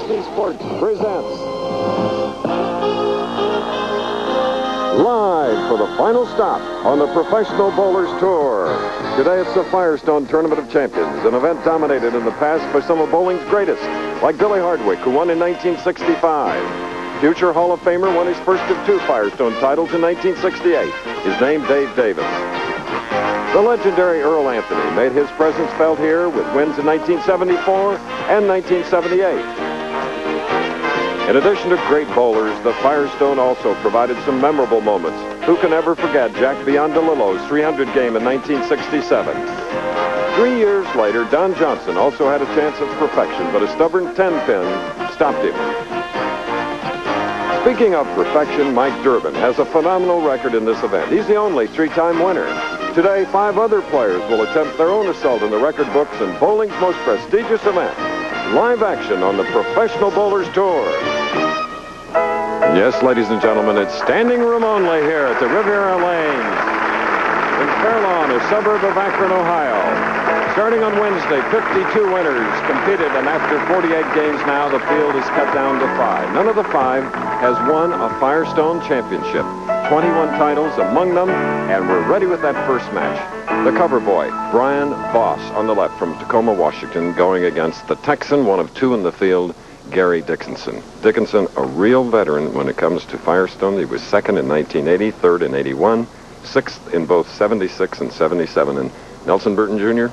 NBC Sports presents live for the final stop on the Professional Bowlers Tour. Today it's the Firestone Tournament of Champions, an event dominated in the past by some of bowling's greatest, like Billy Hardwick, who won in 1965. Future Hall of Famer won his first of 2 Firestone titles in 1968. His name, Dave Davis. The legendary Earl Anthony made his presence felt here with wins in 1974 and 1978. In addition to great bowlers, the Firestone also provided some memorable moments. Who can ever forget Jack Biondolillo's 300 game in 1967? 3 years later, Don Johnson also had a chance of perfection, but a stubborn 10-pin stopped him. Speaking of perfection, Mike DURBIN has a phenomenal record in this event. He's the only 3-time winner. Today, 5 other players will attempt their own assault in the record books in bowling's most prestigious event. Live action on the Professional Bowlers Tour. Yes, ladies and gentlemen, it's standing room only here at the Riviera Lanes in Fairlawn, a suburb of Akron, Ohio. Starting on Wednesday, 52 winners competed, and after 48 games now, the field is cut down to 5. None of the 5 has won a Firestone championship. 21 titles among them, and we're ready with that first match. The cover boy, Brian Voss, on the left from Tacoma, Washington, going against the Texan, one of 2 in the field, Gary Dickinson. Dickinson, a real veteran when it comes to Firestone. He was 2nd in 1980, 3rd in 81, 6th in both 76 and 77. And Nelson Burton Jr.,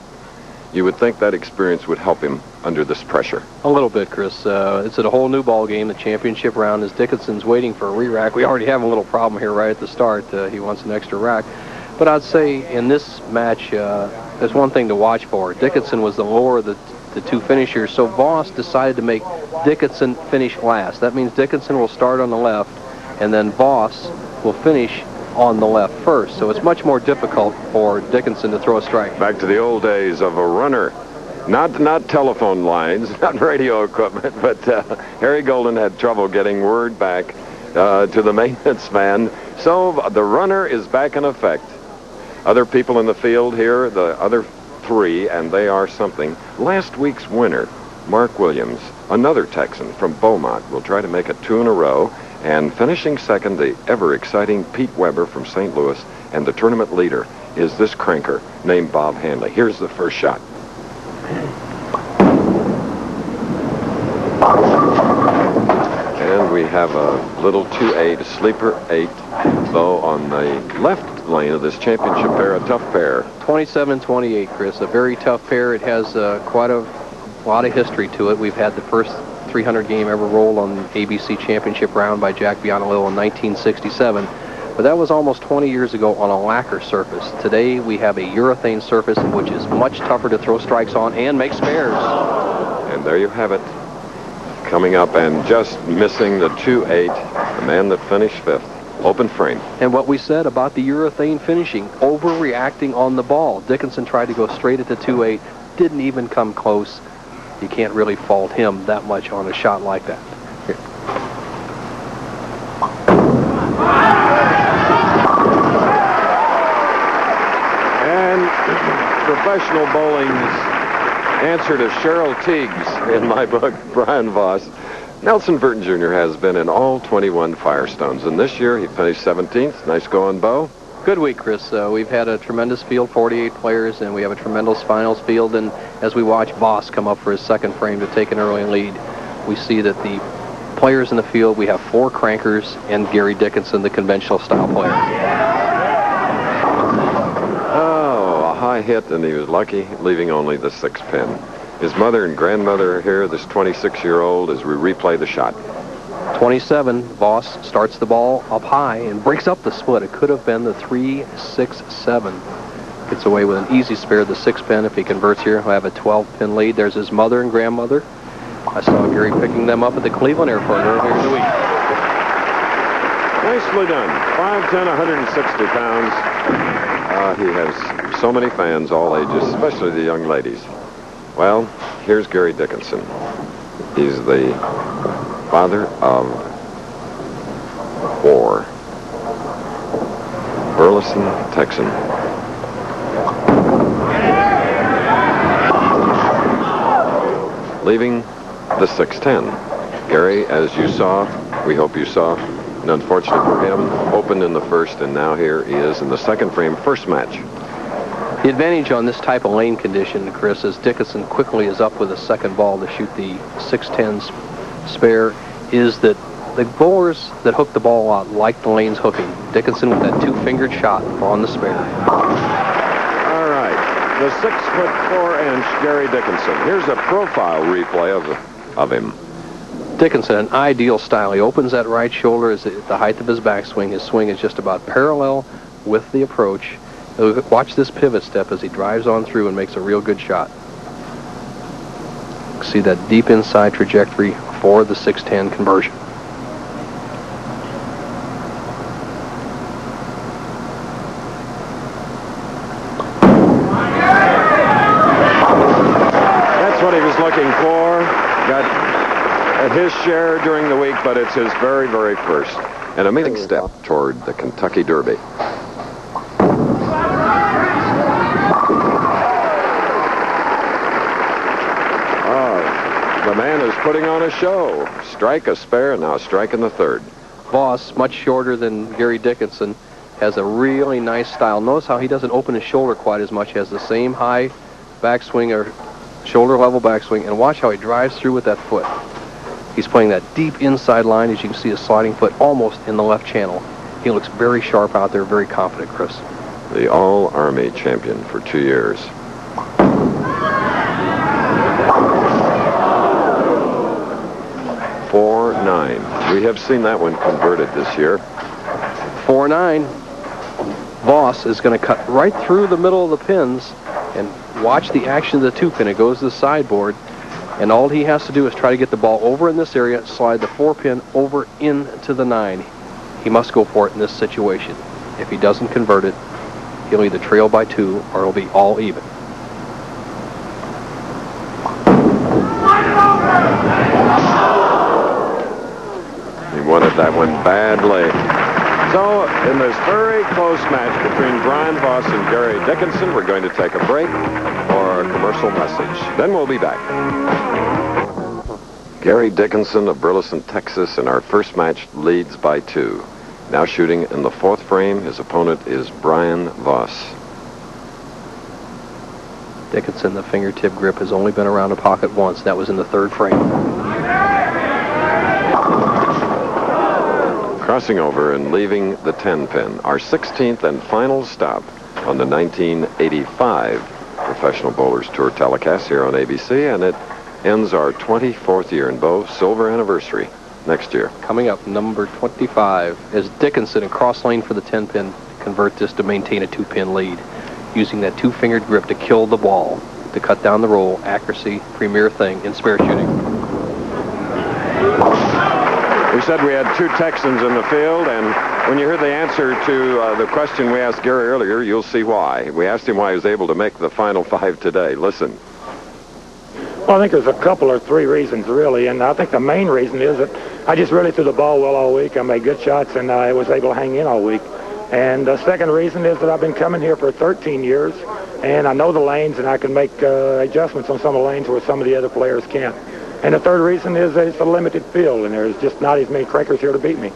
you would think that experience would help him under this pressure. A little bit, Chris. It's a whole new ball game. The championship round is Dickinson's waiting for a re-rack. We already have a little problem here right at the start. He wants an extra rack. But I'd say in this match, there's one thing to watch for. Dickinson was the lower of the 2 finishers, so Voss decided to make Dickinson finish last. That means Dickinson will start on the left, and then Voss will finish on the left first. So it's much more difficult for Dickinson to throw a strike. Back to the old days of a runner. Not telephone lines, not radio equipment, but Harry Golden had trouble getting word back to the maintenance man. So the runner is back in effect. Other people in the field here, the other 3, and they are something. Last week's winner, Mark Williams, another Texan from Beaumont, will try to make it 2 in a row. And finishing second, the ever-exciting Pete Weber from St. Louis, and the tournament leader is this cranker named Bob Handley. Here's the first shot. And we have a little 2-8, a sleeper 8, though on the left lane of this championship pair, a tough pair. 27-28, Chris, a very tough pair. It has quite a lot of history to it. We've had the first 300 game ever rolled on ABC championship round by Jack Biondolillo in 1967. But that was almost 20 years ago on a lacquer surface. Today we have a urethane surface which is much tougher to throw strikes on and make spares. And there you have it. Coming up and just missing the 2-8, the man that finished 5th. Open frame. And what we said about the urethane finishing, overreacting on the ball. Dickinson tried to go straight at the 2-8, didn't even come close. You can't really fault him that much on a shot like that. Here. And professional bowling's answer to Cheryl Teague's, in my book, Brian Voss. Nelson Burton Jr. has been in all 21 Firestones, and this year he finished 17th. Nice going, Bo. Good week, Chris. We've had a tremendous field, 48 players, and we have a tremendous finals field. And as we watch Voss come up for his second frame to take an early lead, we see that the players in the field, we have 4 crankers and Gary Dickinson, the conventional style player. Oh, a high hit, and he was lucky, leaving only the 6th pin. His mother and grandmother are here, this 26-year-old, as we replay the shot. 27, Voss starts the ball up high and breaks up the split. It could have been the 3-6-7. Gets away with an easy spare, the 6 pin. If he converts here, he'll have a 12-pin lead. There's his mother and grandmother. I saw Gary picking them up at the Cleveland airport earlier in the week. Nicely done. 5'10", 160 pounds. He has so many fans, all ages, especially the young ladies. Well, here's Gary Dickinson. He's the father of 4. Burleson, Texan. Leaving the 6-10. Gary, as you saw, we hope you saw, and unfortunately for him, opened in the first, and now here he is in the second frame, first match. The advantage on this type of lane condition, Chris, is Dickinson quickly is up with a second ball to shoot the 6-10 spare, is that the bowlers that hook the ball out like the lane's hooking. Dickinson with that two-fingered shot on the spare. All right, the 6'4" Gary Dickinson. Here's a profile replay of him. Dickinson, an ideal style. He opens that right shoulder at the height of his backswing. His swing is just about parallel with the approach. Watch this pivot step as he drives on through and makes a real good shot. See that deep inside trajectory for the 6-10 conversion. That's what he was looking for. Got at his share during the week, but it's his very, very first. And a amazing step toward the Kentucky Derby. The man is putting on a show. Strike a spare, and now strike in the third. Voss, much shorter than Gary Dickinson, has a really nice style. Notice how he doesn't open his shoulder quite as much. He has the same high backswing or shoulder level backswing, and watch how he drives through with that foot. He's playing that deep inside line. As you can see, his sliding foot almost in the left channel. He looks very sharp out there, very confident, Chris. The All-Army champion for 2 years. 4-9. We have seen that one converted this year. 4-9. Voss is going to cut right through the middle of the pins, and watch the action of the 2-pin. It goes to the sideboard, and all he has to do is try to get the ball over in this area, slide the 4-pin over into the 9. He must go for it in this situation. If he doesn't convert it, he'll either trail by 2 or it'll be all even. He wanted that one badly. So, in this very close match between Brian Voss and Gary Dickinson, we're going to take a break for a commercial message. Then we'll be back. Gary Dickinson of Burleson, Texas, in our first match leads by 2. Now shooting in the fourth frame, his opponent is Brian Voss. Dickinson, the fingertip grip, has only been around the pocket once. That was in the third frame. Crossing over and leaving the 10-pin. Our 16th and final stop on the 1985 Professional Bowlers Tour telecast here on ABC, and it ends our 24th year in Bow, silver anniversary next year. Coming up, number 25, as Dickinson in cross lane for the 10-pin, convert this to maintain a 2-pin lead, using that two-fingered grip to kill the ball, to cut down the roll. Accuracy, premier thing in spare shooting. We said we had 2 Texans in the field, and when you hear the answer to the question we asked Gary earlier, you'll see why. We asked him why he was able to make the final 5 today. Listen. Well, I think there's a couple or 3 reasons, really, and I think the main reason is that I just really threw the ball well all week. I made good shots, and I was able to hang in all week. And the second reason is that I've been coming here for 13 years, and I know the lanes, and I can make adjustments on some of the lanes where some of the other players can't. And the third reason is that it's a limited field, and there's just not as many crankers here to beat me.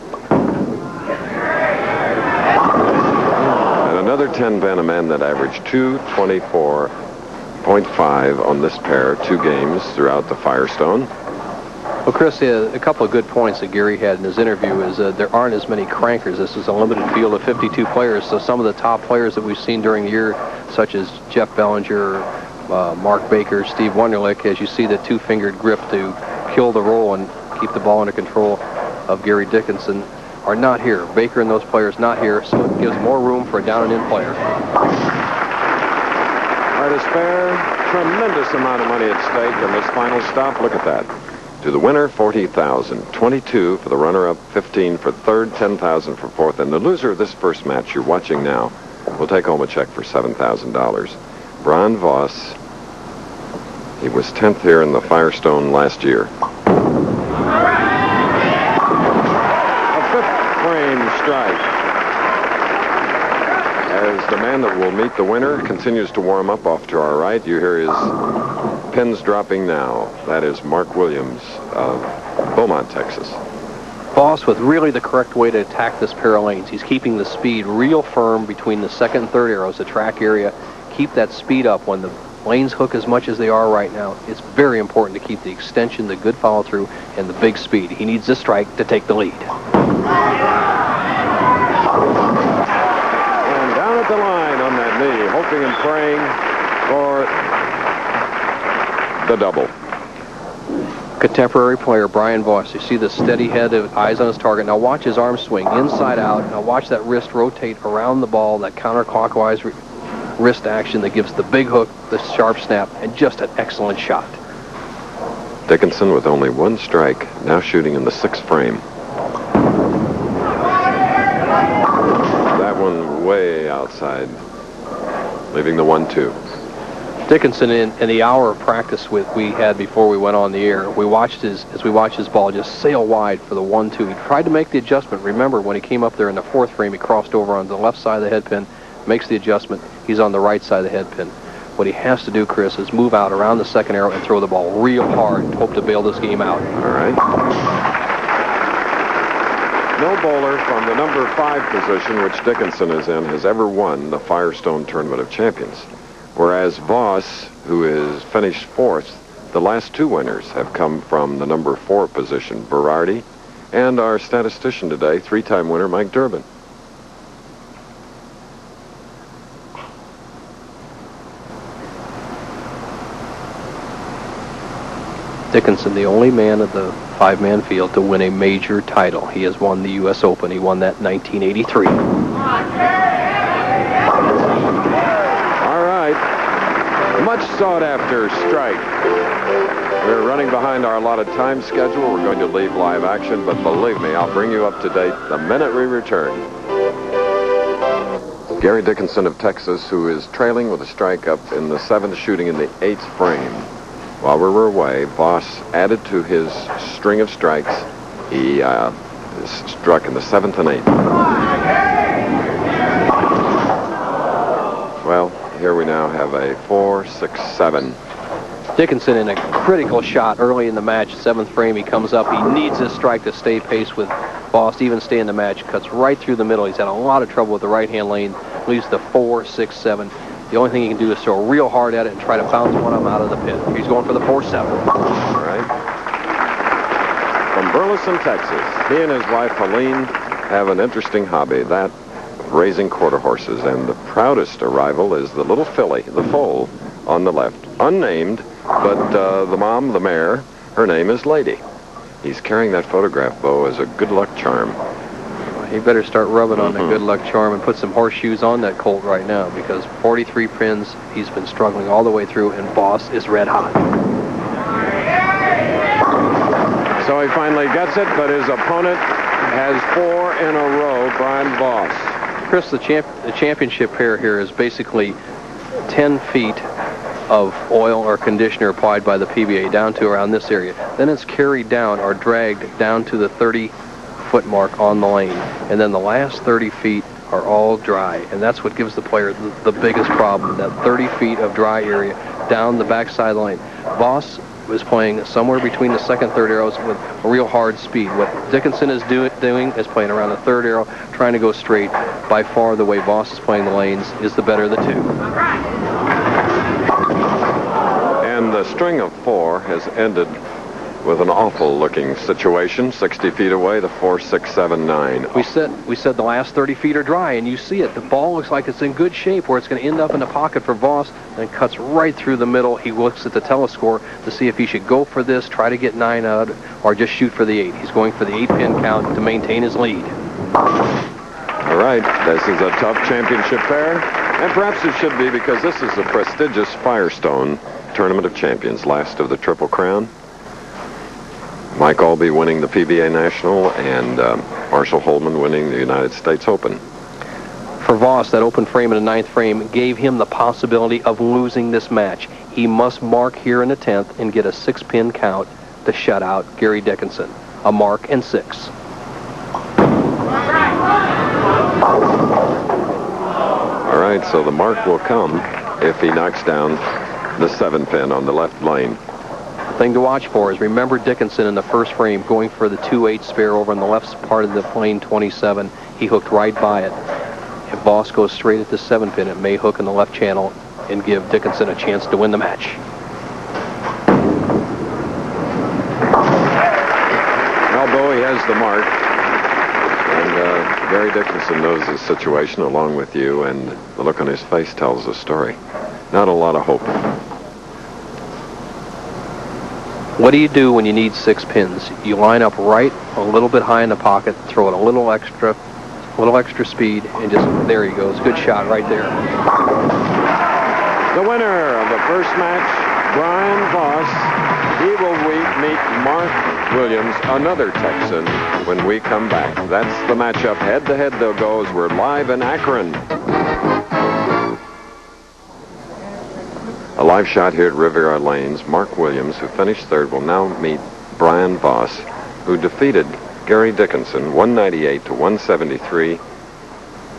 And another 10-pin, a man that averaged 224.5 on this pair, 2 games throughout the Firestone. Well, Chris, a couple of good points that Gary had in his interview is there aren't as many crankers. This is a limited field of 52 players, so some of the top players that we've seen during the year, such as Jeff Bellinger, Mark Baker, Steve Wunderlich, as you see the two-fingered grip to kill the roll and keep the ball under control of Gary Dickinson, are not here. Baker and those players not here, so it gives more room for a down-and-in player. All right, a spare, tremendous amount of money at stake in this final stop. Look at that. To the winner, $40,000, $22,000 for the runner-up, $15,000 for third, $10,000 for fourth, and the loser of this first match you're watching now will take home a check for $7,000. Brian Voss, he was 10th here in the Firestone last year. A 5th frame strike. As the man that will meet the winner continues to warm up off to our right, you hear his pins dropping now. That is Mark Williams of Beaumont, Texas. Voss with really the correct way to attack this pair of lanes. He's keeping the speed real firm between the second and third arrows, the track area. Keep that speed up when the lanes hook as much as they are right now. It's very important to keep the extension, the good follow through, and the big speed. He needs this strike to take the lead. And down at the line on that knee, hoping and praying for the double. Contemporary player Brian Voss. You see the steady head of eyes on his target. Now watch his arm swing inside out. Now watch that wrist rotate around the ball, that counterclockwise wrist action that gives the big hook, the sharp snap, and just an excellent shot. Dickinson with only one strike, now shooting in the 6th frame. That one way outside, leaving the 1-2. Dickinson, in the hour of practice we had before we went on the air, as we watched his ball just sail wide for the 1-2. He tried to make the adjustment. Remember, when he came up there in the 4th frame, he crossed over on the left side of the head pin, makes the adjustment. He's on the right side of the head pin. What he has to do, Chris, is move out around the second arrow and throw the ball real hard and hope to bail this game out. All right. No bowler from the number 5 position, which Dickinson is in, has ever won the Firestone Tournament of Champions. Whereas Voss, who is finished 4th, the last 2 winners have come from the number 4 position, Berardi, and our statistician today, 3-time winner Mike Durbin. Dickinson, the only man of the 5-man field to win a major title. He has won the U.S. Open. He won that in 1983. All right. Much sought after strike. We're running behind our allotted time schedule. We're going to leave live action, but believe me, I'll bring you up to date the minute we return. Gary Dickinson of Texas, who is trailing with a strike up in the 7th, shooting in the 8th frame. While we were away, Voss added to his string of strikes. He struck in the 7th and 8th. Well, here we now have a 4-6-7. Dickinson in a critical shot early in the match, 7th frame. He comes up. He needs this strike to stay pace with Voss, even stay in the match. Cuts right through the middle. He's had a lot of trouble with the right-hand lane. Leaves the 4-6-7. The only thing he can do is throw real hard at it and try to bounce one of them out of the pit. He's going for the 4-7. All right. From Burleson, Texas, he and his wife, Helene, have an interesting hobby, that of raising quarter horses. And the proudest arrival is the little filly, the foal, on the left. Unnamed, but the mom, the mare, her name is Lady. He's carrying that photograph, Bo, as a good luck charm. He better start rubbing on the good luck charm and put some horseshoes on that colt right now, because 43 pins, he's been struggling all the way through, and Voss is red hot. So he finally gets it, but his opponent has 4 in a row, Brian Voss. Chris, the championship pair here is basically 10 feet of oil or conditioner applied by the PBA down to around this area. Then it's carried down or dragged down to the 30-foot mark on the lane, and then the last 30 feet are all dry, and that's what gives the player the biggest problem, that 30 feet of dry area down the backside of the lane. Voss was playing somewhere between the second and third arrows with a real hard speed. What Dickinson is doing is playing around the third arrow, trying to go straight. By far, the way Voss is playing the lanes is the better of the two. And the string of 4 has ended with an awful-looking situation. 60 feet away, the 4-6-7-9. We said the last 30 feet are dry, and you see it. The ball looks like it's in good shape, where it's going to end up in the pocket for Voss, and cuts right through the middle. He looks at the telescore to see if he should go for this, try to get 9 out, or just shoot for the 8. He's going for the 8-pin count to maintain his lead. All right, this is a tough championship pair, and perhaps it should be, because this is the prestigious Firestone Tournament of Champions, last of the Triple Crown. Mike Albee winning the PBA National, and Marshall Holman winning the United States Open. For Voss, that open frame in the 9th frame gave him the possibility of losing this match. He must mark here in the 10th and get a 6-pin count to shut out Gary Dickinson. A mark and 6. All right, so the mark will come if he knocks down the 7-pin on the left lane. The thing to watch for is, remember Dickinson in the first frame going for the 2-8 spare over on the left part of the plane 27. He hooked right by it. If Voss goes straight at the 7-pin, it may hook in the left channel and give Dickinson a chance to win the match. Elbow, he has the mark. And Gary Dickinson knows his situation along with you, and the look on his face tells the story. Not a lot of hope. What do you do when you need 6 pins? You line up right, a little bit high in the pocket, throw it a little extra speed, and just, there he goes. Good shot right there. The winner of the first match, Brian Voss. He will meet Mark Williams, another Texan, when we come back. That's the matchup. Head-to-head they'll go as we're live in Akron. A live shot here at Riviera Lanes. Mark Williams, who finished third, will now meet Brian Voss, who defeated Gary Dickinson 198 to 173.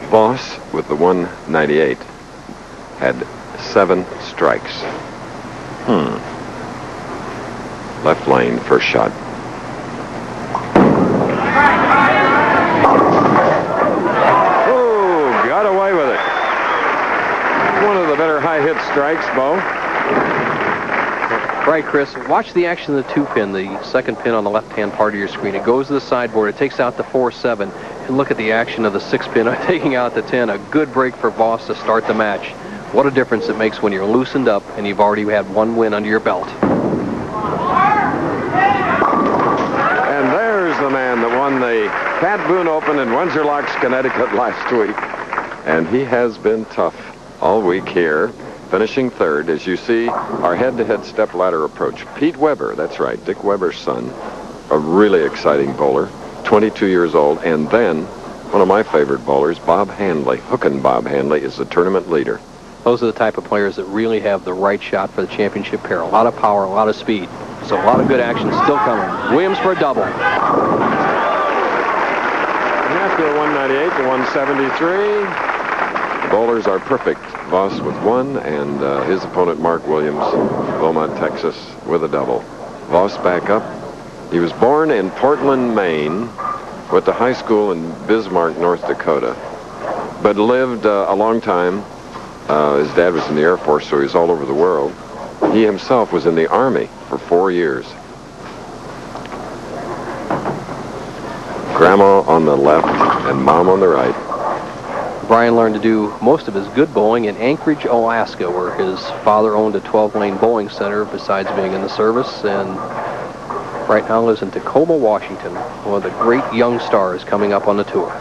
Voss, with the 198, had 7 strikes. Left lane, first shot. Oh, got away with it. One of the better high-hit strikes, Bo. Right, Chris. Watch the action of the 2-pin, the second pin on the left-hand part of your screen. It goes to the sideboard. It takes out the 4-7. And look at the action of the 6-pin taking out the 10. A good break for Voss to start the match. What a difference it makes when you're loosened up and you've already had 1 win under your belt. And there's the man that won the Pat Boone Open in Windsor Locks, Connecticut last week. And he has been tough all week here, finishing third. As you see, our head-to-head step-ladder approach. Pete Weber, that's right, Dick Weber's son, a really exciting bowler, 22 years old. And then one of my favorite bowlers, Bob Handley. Hookin' Bob Handley is the tournament leader. Those are the type of players that really have the right shot for the championship pair. A lot of power, a lot of speed. So a lot of good action still coming. Williams for a double. After 198 to 173. The bowlers are perfect. Voss with 1 and his opponent Mark Williams, Beaumont, Texas, with a double. Voss back up. He was born in Portland, Maine, went to high school in Bismarck, North Dakota, but lived a long time. His dad was in the Air Force, so he was all over the world. He himself was in the Army for 4 years. Grandma on the left and Mom on the right. Brian learned to do most of his good bowling in Anchorage, Alaska, where his father owned a 12-lane bowling center besides being in the service, and right now lives in Tacoma, Washington, one of the great young stars coming up on the tour.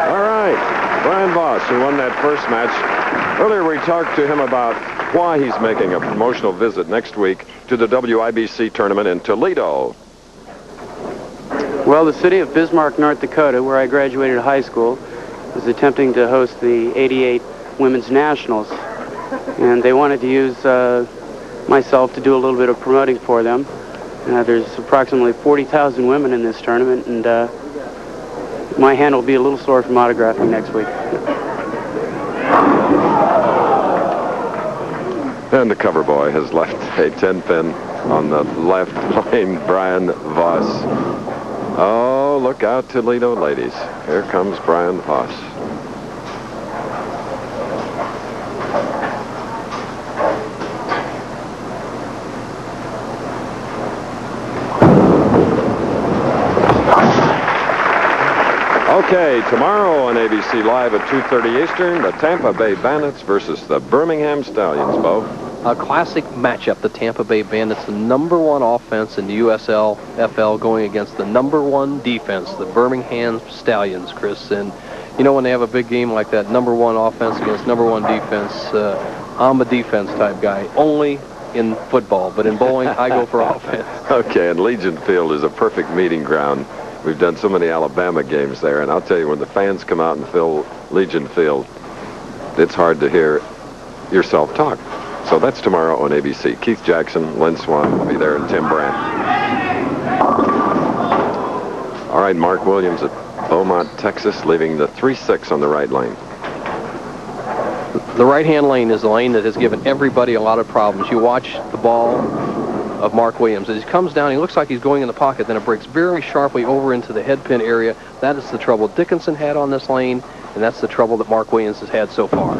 All right, Brian Voss, who won that first match. Earlier we talked to him about why he's making a promotional visit next week to the WIBC tournament in Toledo. Well, the city of Bismarck, North Dakota, where I graduated high school, was attempting to host the '88 Women's Nationals. And they wanted to use myself to do a little bit of promoting for them. There's approximately 40,000 women in this tournament, and my hand will be a little sore from autographing next week. And the cover boy has left a 10-pin on the left lane, Brian Voss. Oh, look out, Toledo ladies. Here comes Brian Voss. Okay, tomorrow on ABC Live at 2:30 Eastern, the Tampa Bay Bandits versus the Birmingham Stallions, Bo. A classic matchup, the Tampa Bay Bandits, the #1 offense in the USFL going against the #1 defense, the Birmingham Stallions, Chris. And you know, when they have a big game like that, #1 offense against #1 defense, I'm a defense type guy, only in football, but in bowling, I go for offense. Okay, and Legion Field is a perfect meeting ground. We've done so many Alabama games there, and I'll tell you, when the fans come out and fill Legion Field, it's hard to hear yourself talk. So that's tomorrow on ABC. Keith Jackson, Len Swan will be there, and Tim Brandt. All right, Mark Williams at Beaumont, Texas, leaving the 3-6 on the right lane. The right-hand lane is the lane that has given everybody a lot of problems. You watch the ball of Mark Williams. As he comes down, he looks like he's going in the pocket, then it breaks very sharply over into the head pin area. That is the trouble Dickinson had on this lane, and that's the trouble that Mark Williams has had so far.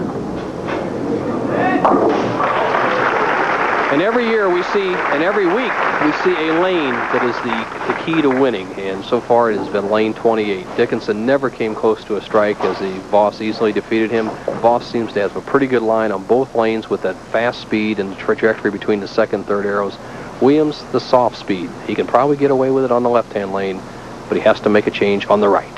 And every year we see, and every week we see a lane that is the key to winning, and so far it has been lane 28. Dickinson never came close to a strike as the Voss easily defeated him. Voss seems to have a pretty good line on both lanes with that fast speed and the trajectory between the second and third arrows. Williams, the soft speed. He can probably get away with it on the left-hand lane, but he has to make a change on the right.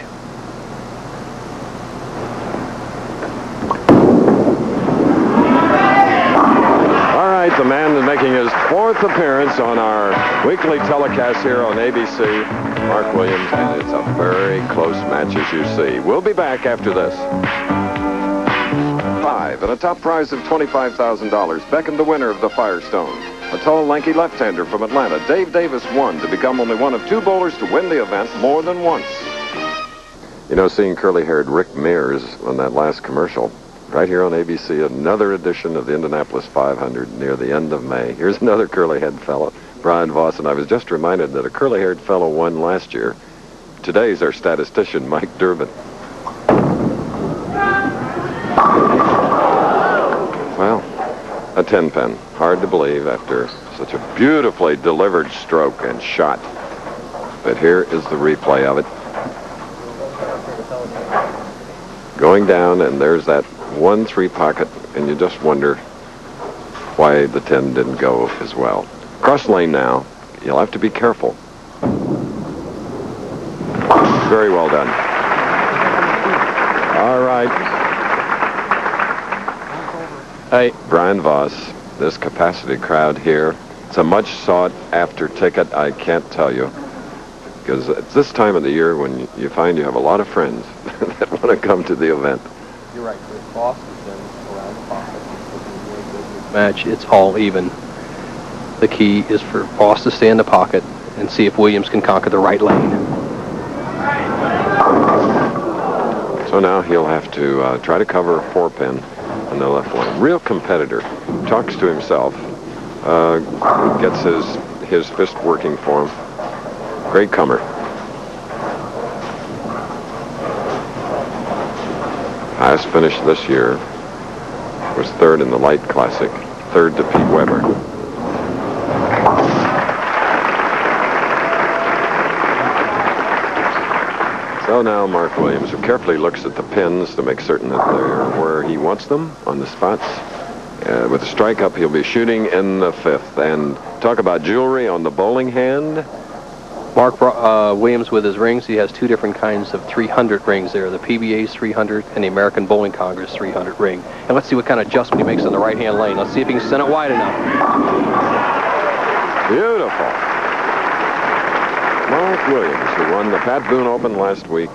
The man is making his 4th appearance on our weekly telecast here on ABC, Mark Williams, and it's a very close match as you see. We'll be back after this. 5 and a top prize of $25,000 beckon the winner of the Firestone. A tall, lanky left-hander from Atlanta, Dave Davis, won to become only one of 2 bowlers to win the event more than once. You know, seeing curly-haired Rick Mears on that last commercial, right here on ABC, another edition of the Indianapolis 500 near the end of May. Here's another curly-haired fellow, Brian Voss, and I was just reminded that a curly-haired fellow won last year. Today's our statistician, Mike Durbin. Well, a 10-pin. Hard to believe after such a beautifully delivered stroke and shot. But here is the replay of it. Going down, and there's that 1-3 pocket, and you just wonder why the 10 didn't go as well. Cross lane now. You'll have to be careful. Very well done. All right. Hey, Brian Voss, this capacity crowd here. It's a much sought after ticket, I can't tell you. Because it's this time of the year when you find you have a lot of friends that want to come to the event. You're right, Chris. Voss has been around the pocket. Match, it's all even. The key is for Voss to stay in the pocket and see if Williams can conquer the right lane. So now he'll have to try to cover a 4-pin on the left lane. Real competitor. Talks to himself. Gets his fist working for him. Great comer. Highest finish this year was 3rd in the Light Classic, 3rd to Pete Weber. So now Mark Williams, who carefully looks at the pins to make certain that they're where he wants them on the spots. With a strike up, he'll be shooting in the 5th. And talk about jewelry on the bowling hand. Mark Williams with his rings, he has 2 different kinds of 300 rings there. The PBA's 300 and the American Bowling Congress 300 ring. And let's see what kind of adjustment he makes on the right-hand lane. Let's see if he can send it wide enough. Beautiful. Mark Williams, who won the Pat Boone Open last week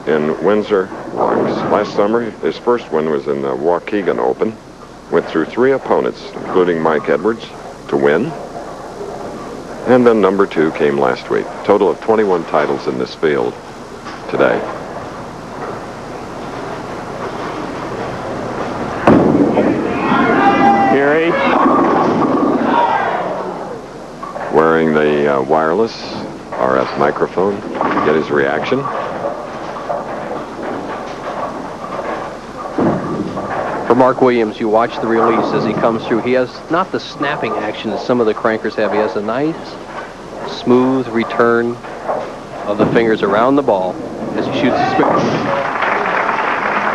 in Windsor Locks. Last summer, his first win was in the Waukegan Open. Went through 3 opponents, including Mike Edwards, to win. And then number 2 came last week. Total of 21 titles in this field today. Gary. Wearing the wireless RF microphone to get his reaction. For Mark Williams, you watch the release as he comes through. He has not the snapping action that some of the crankers have. He has a nice, smooth return of the fingers around the ball as he shoots the spin.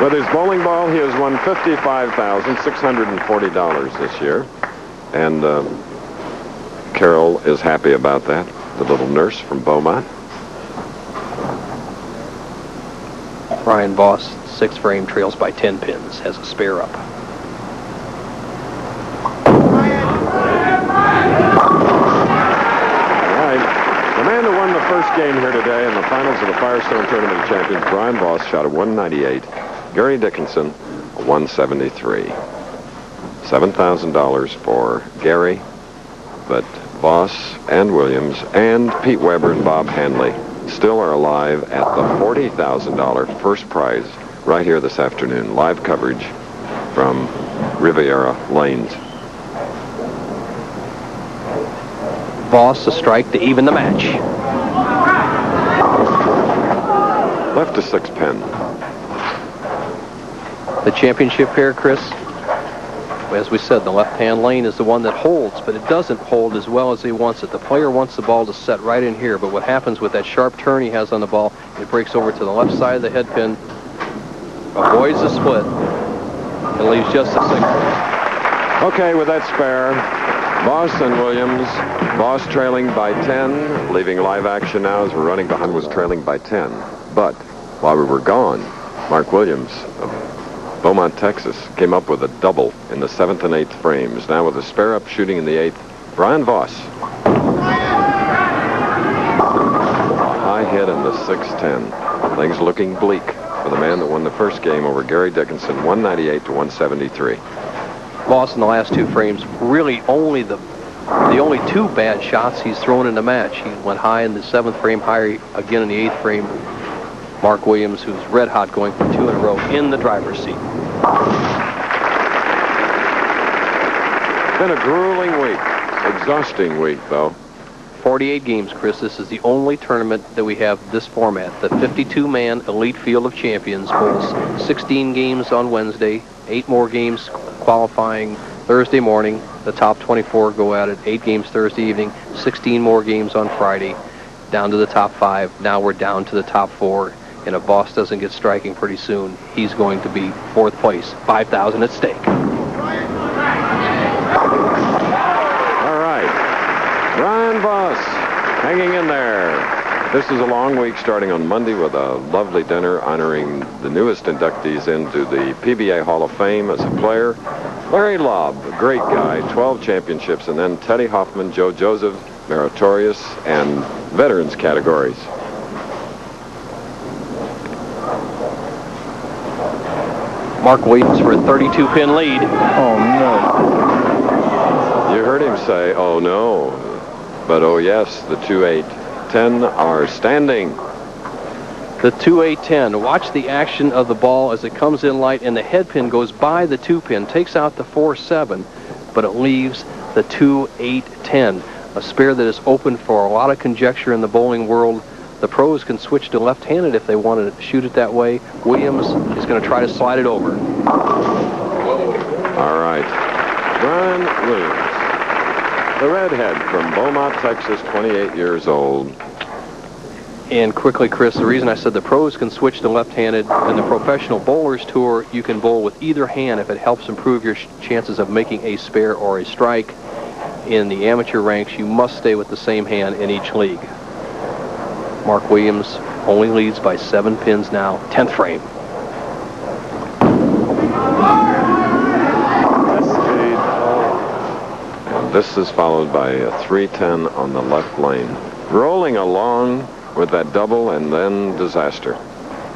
With his bowling ball, he has won $55,640 this year. And Carol is happy about that, the little nurse from Beaumont. Brian Voss, 6th frame, trails by 10 pins, has a spare up. The man who won the first game here today in the finals of the Firestone Tournament of Champions, Brian Voss, shot a 198. Gary Dickinson, a 173. $7,000 for Gary, but Voss and Williams and Pete Weber and Bob Handley still are alive at the $40,000 first prize right here this afternoon. Live coverage from Riviera lanes. Voss a strike to even the match. Left to 6 pin. The championship pair, Chris, as we said, the left-hand lane is the one that holds, but it doesn't hold as well as he wants it. The player wants the ball to set right in here, but what happens with that sharp turn he has on the ball, it breaks over to the left side of the head pin, avoids the split, and leaves just a 6. Okay, with that spare, Voss and Williams. Voss trailing by 10, leaving live action now as we're running behind, was trailing by 10. But while we were gone, Mark Williams of Beaumont, Texas, came up with a double in the 7th and 8th frames. Now with a spare up shooting in the 8th, Brian Voss. A high hit in the 6-10. Things looking bleak for the man that won the first game over Gary Dickinson, 198 to 173. Voss in the last 2 frames, really only the only 2 bad shots he's thrown in the match. He went high in the 7th frame, higher again in the 8th frame. Mark Williams, who's red hot going for 2 in a row, in the driver's seat. Been a grueling week, exhausting week though. 48 games, Chris. This is the only tournament that we have this format. The 52-man elite field of champions holds 16 games on Wednesday, 8 more games qualifying Thursday morning. The top 24 go at it. 8 games Thursday evening, 16 more games on Friday, down to the top 5. Now we're down to the top 4. And if Voss doesn't get striking pretty soon, he's going to be 4th place, $5,000 at stake. All right, Brian Voss hanging in there. This is a long week starting on Monday with a lovely dinner honoring the newest inductees into the PBA Hall of Fame as a player. Larry Lobb, a great guy, 12 championships, and then Teddy Hoffman, Joe Joseph, meritorious, and veterans categories. Mark Williams for a 32-pin lead. Oh, no. You heard him say, oh, no. But, oh, yes, the 2-8-10 are standing. The 2-8-10. Watch the action of the ball as it comes in light, and the head pin goes by the 2-pin, takes out the 4-7, but it leaves the 2-8-10, a spare that is open for a lot of conjecture in the bowling world. The pros can switch to left-handed if they want to shoot it that way. Williams is going to try to slide it over. All right. Brian Williams, the redhead from Beaumont, Texas, 28 years old. And quickly, Chris, the reason I said the pros can switch to left-handed, in the Professional Bowlers Tour, you can bowl with either hand if it helps improve your chances of making a spare or a strike. In the amateur ranks, you must stay with the same hand in each league. Mark Williams only leads by 7 pins now, 10th frame. And this is followed by a 3-10 on the left lane. Rolling along with that double and then disaster.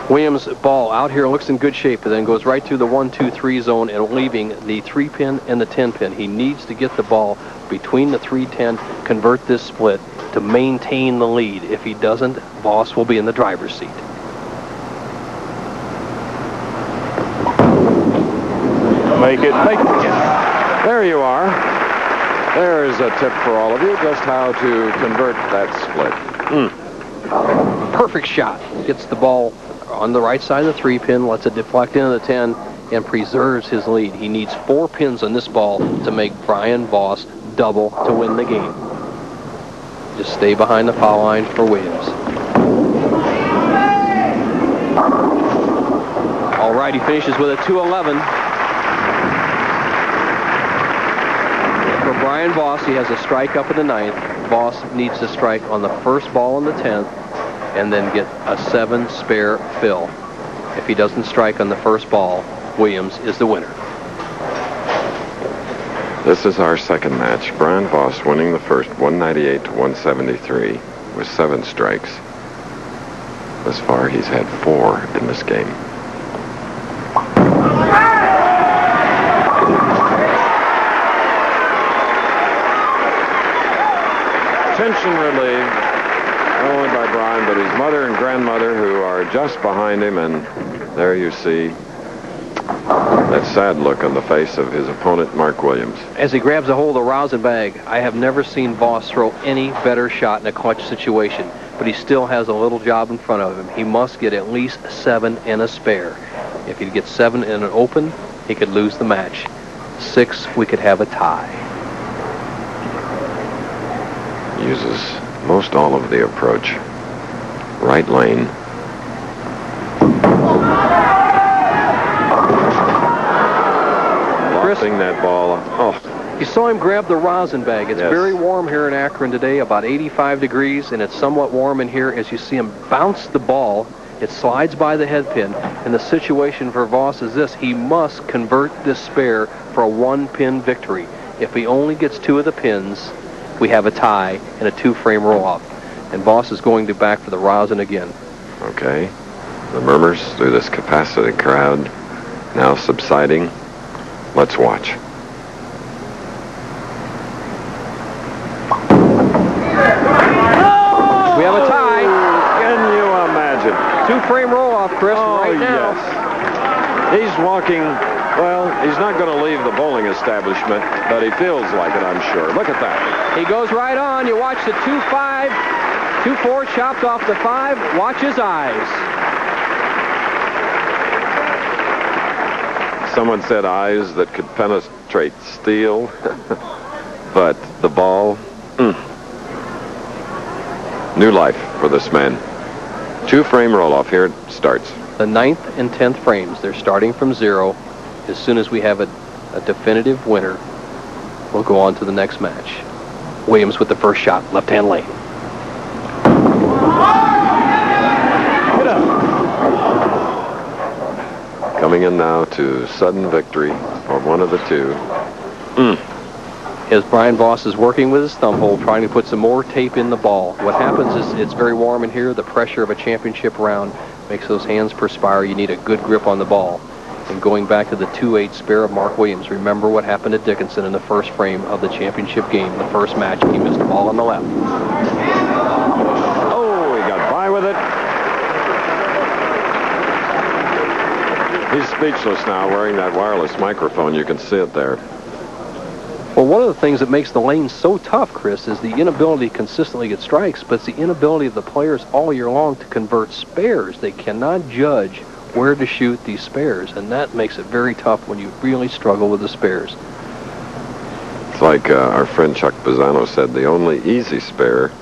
Williams' ball out here looks in good shape, but then goes right through the 1-2-3 zone and leaving the 3-pin and the 10-pin. He needs to get the ball between the 3-10, convert this split to maintain the lead. If he doesn't, Voss will be in the driver's seat. Make it. There you are. There's a tip for all of you, just how to convert that split. Perfect shot. Gets the ball on the right side of the 3-pin, lets it deflect into the 10, and preserves his lead. He needs 4 pins on this ball to make Brian Voss double to win the game. Just stay behind the foul line for Williams. All right, he finishes with a 2-11. For Brian Voss, he has a strike up in the 9th. Voss needs to strike on the first ball in the 10th and then get a 7 spare fill. If he doesn't strike on the first ball, Williams is the winner. This is our second match. Brian Voss winning the first, 198 to 173 with 7 strikes. Thus far, he's had 4 in this game. Tension relieved, not only by Brian, but his mother and grandmother, who are just behind him, and there you see That sad look on the face of his opponent, Mark Williams. As he grabs a hold of the rosin bag, I have never seen Voss throw any better shot in a clutch situation, but he still has a little job in front of him. He must get at least 7 and a spare. If he gets 7 in an open, he could lose the match. 6, we could have a tie. Uses most all of the approach. Right lane. Lofting that ball. Oh. You saw him grab the rosin bag. It's very warm here in Akron today, about 85 degrees, and it's somewhat warm in here as you see him bounce the ball. It slides by the head pin, and the situation for Voss is this. He must convert this spare for a 1-pin victory. If he only gets 2 of the pins, we have a tie and a 2-frame roll-off. And Voss is going to back for the rosin again. Okay. The murmurs through this capacity crowd now subsiding. Let's watch. We have a tie. Can you imagine? 2-frame roll-off, Chris, right now. Yes. He's walking, well, he's not going to leave the bowling establishment, but he feels like it, I'm sure. Look at that. He goes right on. You watch the 2-5, 2-4 chopped off the 5. Watch his eyes. Someone said eyes that could penetrate steel, but the ball, new life for this man. 2-frame roll-off. Here it starts. The 9th and 10th frames, they're starting from 0. As soon as we have a definitive winner, we'll go on to the next match. Williams with the first shot, left-hand lane. Get up. Coming in now to sudden victory for one of the 2. As Brian Voss is working with his thumb hole, trying to put some more tape in the ball. What happens is it's very warm in here. The pressure of a championship round makes those hands perspire. You need a good grip on the ball. And going back to the 2-8 spare of Mark Williams, remember what happened to Dickinson in the first frame of the championship game, the first match. He missed the ball on the left. Oh, he got by with it. He's speechless now, wearing that wireless microphone. You can see it there. Well, one of the things that makes the lane so tough, Chris, is the inability to consistently get strikes, but it's the inability of the players all year long to convert spares. They cannot judge where to shoot these spares, and that makes it very tough when you really struggle with the spares. It's like our friend Chuck Pisano said, the only easy spare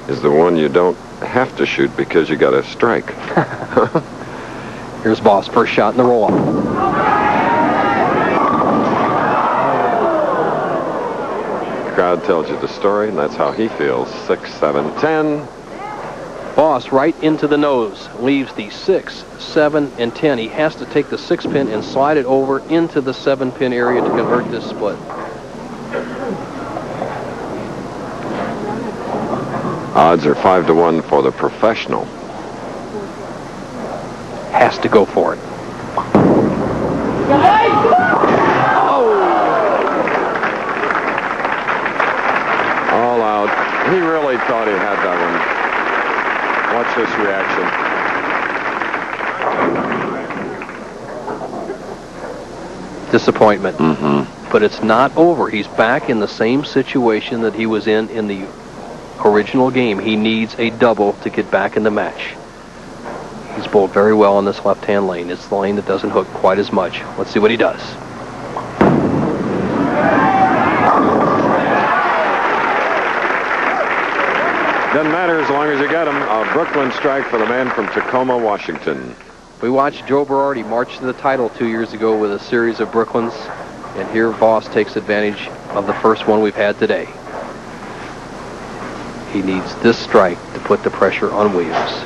is the one you don't have to shoot because you got a strike. Here's Voss, first shot in the roll-off. Crowd tells you the story, and that's how he feels. 6, 7, 10. Voss right into the nose, leaves the 6, 7, and 10. He has to take the 6-pin and slide it over into the 7-pin area to convert this split. Odds are 5-1 for the professional. Has to go for it. All out. He really thought he had that one. Watch this reaction. Disappointment. But it's not over. He's back in the same situation that he was in the original game. He needs a double to get back in the match. He's bowled very well on this left-hand lane. It's the lane that doesn't hook quite as much. Let's see what he does. Doesn't matter as long as you get him. A Brooklyn strike for the man from Tacoma, Washington. We watched Joe Berardi march to the title 2 years ago with a series of Brooklyns, and here Voss takes advantage of the first one we've had today. He needs this strike to put the pressure on Williams.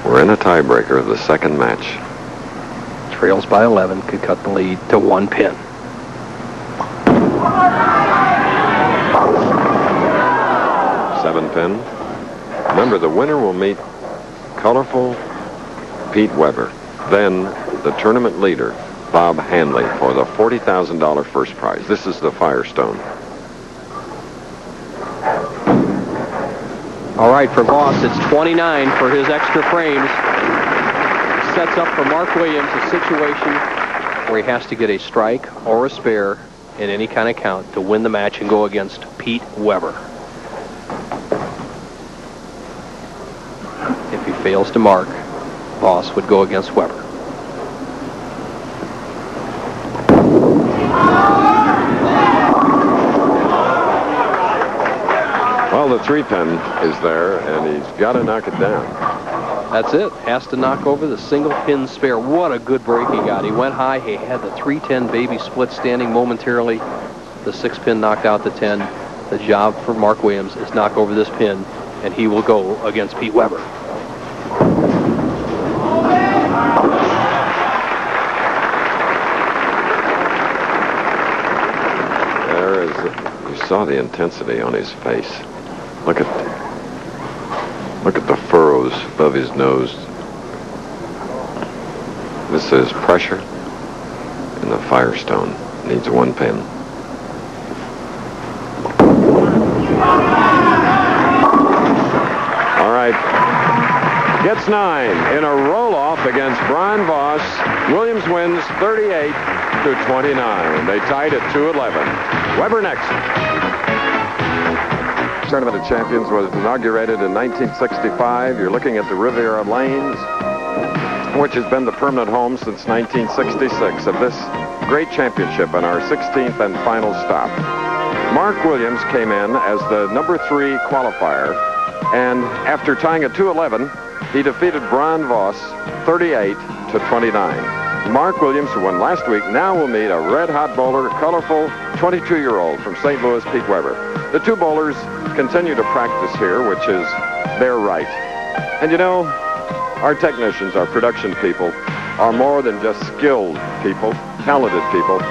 We're in a tiebreaker of the second match. Trails by 11, could cut the lead to 1 pin. Pin. Remember, the winner will meet colorful Pete Weber, then the tournament leader, Bob Handley, for the $40,000 first prize. This is the Firestone. All right, for Voss, it's 29 for his extra frames. sets up for Mark Williams a situation where he has to get a strike or a spare in any kind of count to win the match and go against Pete Weber. If he fails to mark, Voss would go against Weber. Well, the 3-pin is there, and he's got to knock it down. That's it. Has to knock over the single pin spare. What a good break he got. He went high. He had the 3-10 baby split standing momentarily. The 6-pin knocked out the 10. The job for Mark Williams is knock over this pin, and he will go against Pete Weber. There is, you saw the intensity on his face. Look at the furrows above his nose. This is pressure, and the Firestone needs 1 pin. All right, gets 9 in a roll-off against Brian Voss. Williams wins 38-29. They tied at 2-11. Weber next. Tournament of Champions was inaugurated in 1965. You're looking at the Riviera Lanes, which has been the permanent home since 1966 of this great championship and our 16th and final stop. Mark Williams came in as the number 3 qualifier, and after tying at 2-11, he defeated Brian Voss 38-29. Mark Williams, who won last week, now will meet a red-hot bowler, colorful 22-year-old from St. Louis, Pete Weber. The two bowlers continue to practice here, which is their right. And you know, our technicians, our production people, are more than just skilled people, talented people.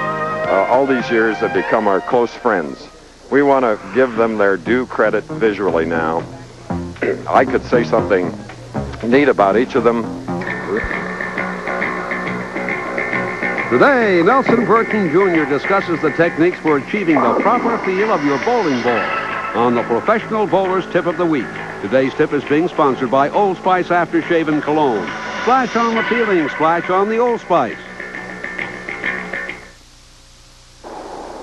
All these years have become our close friends. We want to give them their due credit visually now. I could say something neat about each of them. Today, Nelson Burton Jr. discusses the techniques for achieving the proper feel of your bowling ball on the Professional Bowler's Tip of the Week. Today's tip is being sponsored by Old Spice Aftershave and Cologne. Splash on the peeling, splash on the Old Spice.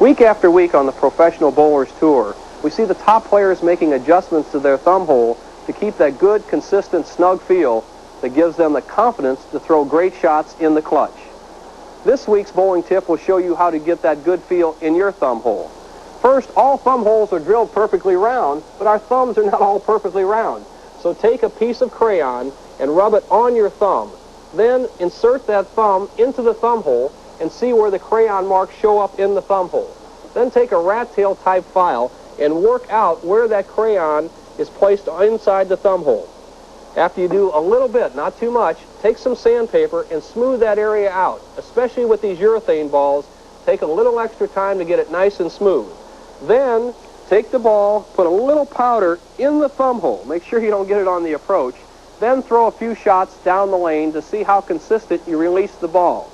Week after week on the Professional Bowlers Tour, we see the top players making adjustments to their thumb hole to keep that good, consistent, snug feel that gives them the confidence to throw great shots in the clutch. This week's bowling tip will show you how to get that good feel in your thumb hole. First, all thumb holes are drilled perfectly round, but our thumbs are not all perfectly round. So take a piece of crayon and rub it on your thumb. Then insert that thumb into the thumb hole and see where the crayon marks show up in the thumb hole. Then take a rat tail type file and work out where that crayon is placed inside the thumb hole. After you do a little bit, not too much, take some sandpaper and smooth that area out. Especially with these urethane balls, take a little extra time to get it nice and smooth. Then take the ball, put a little powder in the thumb hole. Make sure you don't get it on the approach. Then throw a few shots down the lane to see how consistent you release the ball.